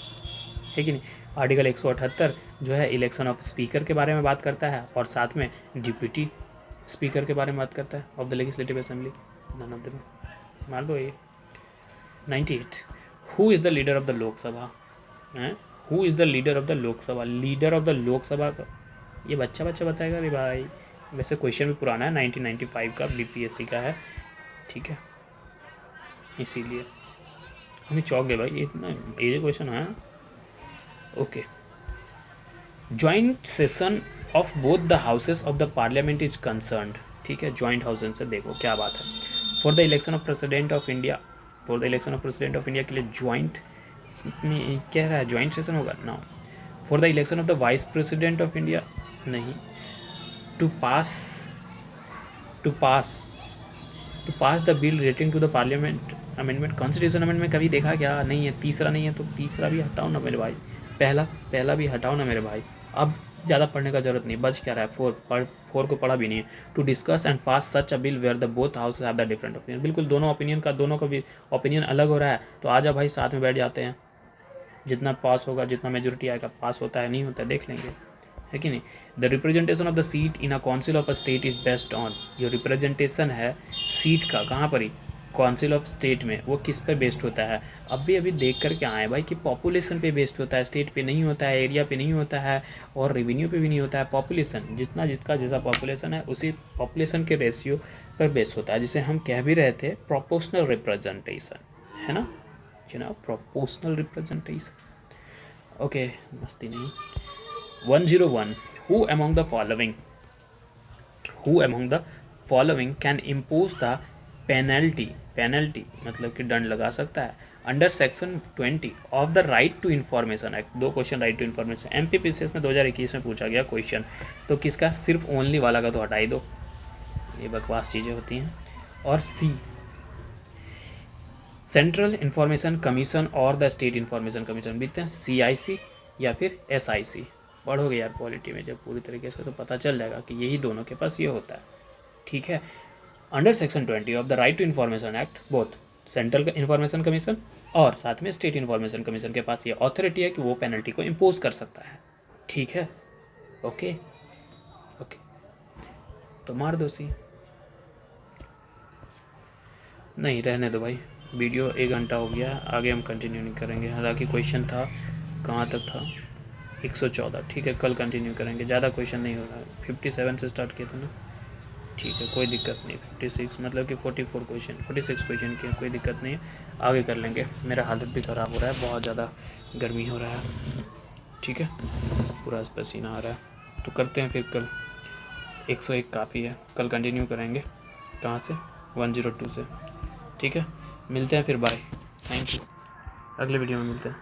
है कि नहीं। आर्टिकल 178 जो है इलेक्शन ऑफ स्पीकर के बारे में बात करता है और साथ में डिप्यूटी स्पीकर के बारे में बात करता है of the legislative assembly, none of them, मार दो ये। 98 who is the leader of the Lok Sabha, हैं, who is the leader of the Lok Sabha, leader of the Lok Sabha का ये बच्चा बताएगा रे भाई। वैसे क्वेश्चन भी पुराना है, 1995 का, BPSC का है, ठीक है, इसीलिए हमें चौक गए भाई, इतना इजी क्वेश्चन है। Okay, joint session of both the houses of the parliament is concerned, ठीक है, ज्वाइंट हाउसेस से देखो क्या बात है। For the election of president of India, for the election of president of India के लिए ज्वाइंट में कह रहा है, ज्वाइंट सेशन होगा ना। For the election of the vice president of India नहीं, to pass the bill relating to the parliament amendment, constitution amendment कभी देखा क्या, नहीं है। तीसरा नहीं है तो तीसरा भी हटाओ ना मेरे भाई, पहला भी हटाओ ना मेरे भाई। अब ज़्यादा पढ़ने का जरूरत नहीं, बच क्या रहा है, 4 को पढ़ा भी नहीं है। To discuss and pass such a bill where the both houses have the different opinion, बिल्कुल दोनों का भी ओपिनियन अलग हो रहा है, तो आजा भाई साथ में बैठ जाते हैं, जितना पास होगा, जितना मेजोरिटी आएगा, पास होता है नहीं होता है देख लेंगे, है कि नहीं। The representation of the seat in a council of a state is based on, जो रिप्रेजेंटेशन है सीट का कहाँ पर ही, काउंसिल ऑफ स्टेट में, वो किस पर बेस्ड होता है। अभी देख कर क्या आए भाई कि पॉपुलेशन पे बेस्ड होता है, स्टेट पे नहीं होता है, एरिया पे नहीं होता है, और रेवेन्यू पे भी नहीं होता है। पॉपुलेशन जितना जिसका जैसा पॉपुलेशन है उसी पॉपुलेशन के रेशियो पर बेस्ड होता है, जिसे हम कह भी रहे थे प्रोपोर्शनल रिप्रेजेंटेशन, है ना जनाब, प्रोपोर्शनल रिप्रेजेंटेशन। ओके, मस्ती नहीं। 101 who among the following can impose the penalty penalty मतलब कि दंड लगा सकता है under section 20 of the right to information act. 2 question right to information MPPCS में 2021 में पूछा गया क्वेश्चन, तो किसका, सिर्फ ओनली वाला का तो हटा ही दो, ये बकवास चीज़ें होती हैं। और सी, सेंट्रल इंफॉर्मेशन कमीशन और द स्टेट इंफॉर्मेशन कमीशन, बीतते हैं CIC या फिर SIC। पढ़ोगे यार पॉलिटी में जब पूरी तरीके से तो पता चल जाएगा कि यही दोनों के पास ये होता है, ठीक है। Under section 20 of the right to information act both central information commission और साथ में स्टेट इंफॉर्मेशन कमीशन के पास ये अथॉरिटी है कि वो पेनल्टी को इम्पोज कर सकता है, ठीक है। ओके ओके, तो मार दो सी, नहीं रहने दो भाई, वीडियो 1 घंटा हो गया, आगे हम कंटिन्यू नहीं करेंगे। हालांकि क्वेश्चन था, कहाँ तक था, 114, ठीक है, कल कंटिन्यू करेंगे, ज़्यादा क्वेश्चन नहीं हो रहा है। 57 से स्टार्ट किया था ना, ठीक है, कोई दिक्कत नहीं। 56 मतलब कि 46 क्वेश्चन किए, कोई दिक्कत नहीं है, आगे कर लेंगे। मेरा हालत भी ख़राब हो रहा है, बहुत ज़्यादा गर्मी हो रहा है, ठीक है, पूरा पसीना आ रहा है। तो करते हैं फिर कल, 101 काफ़ी है, कल कंटिन्यू करेंगे। कहाँ से, 102 से, ठीक है। मिलते हैं फिर, बाय, थैंक यू, अगले वीडियो में मिलते हैं।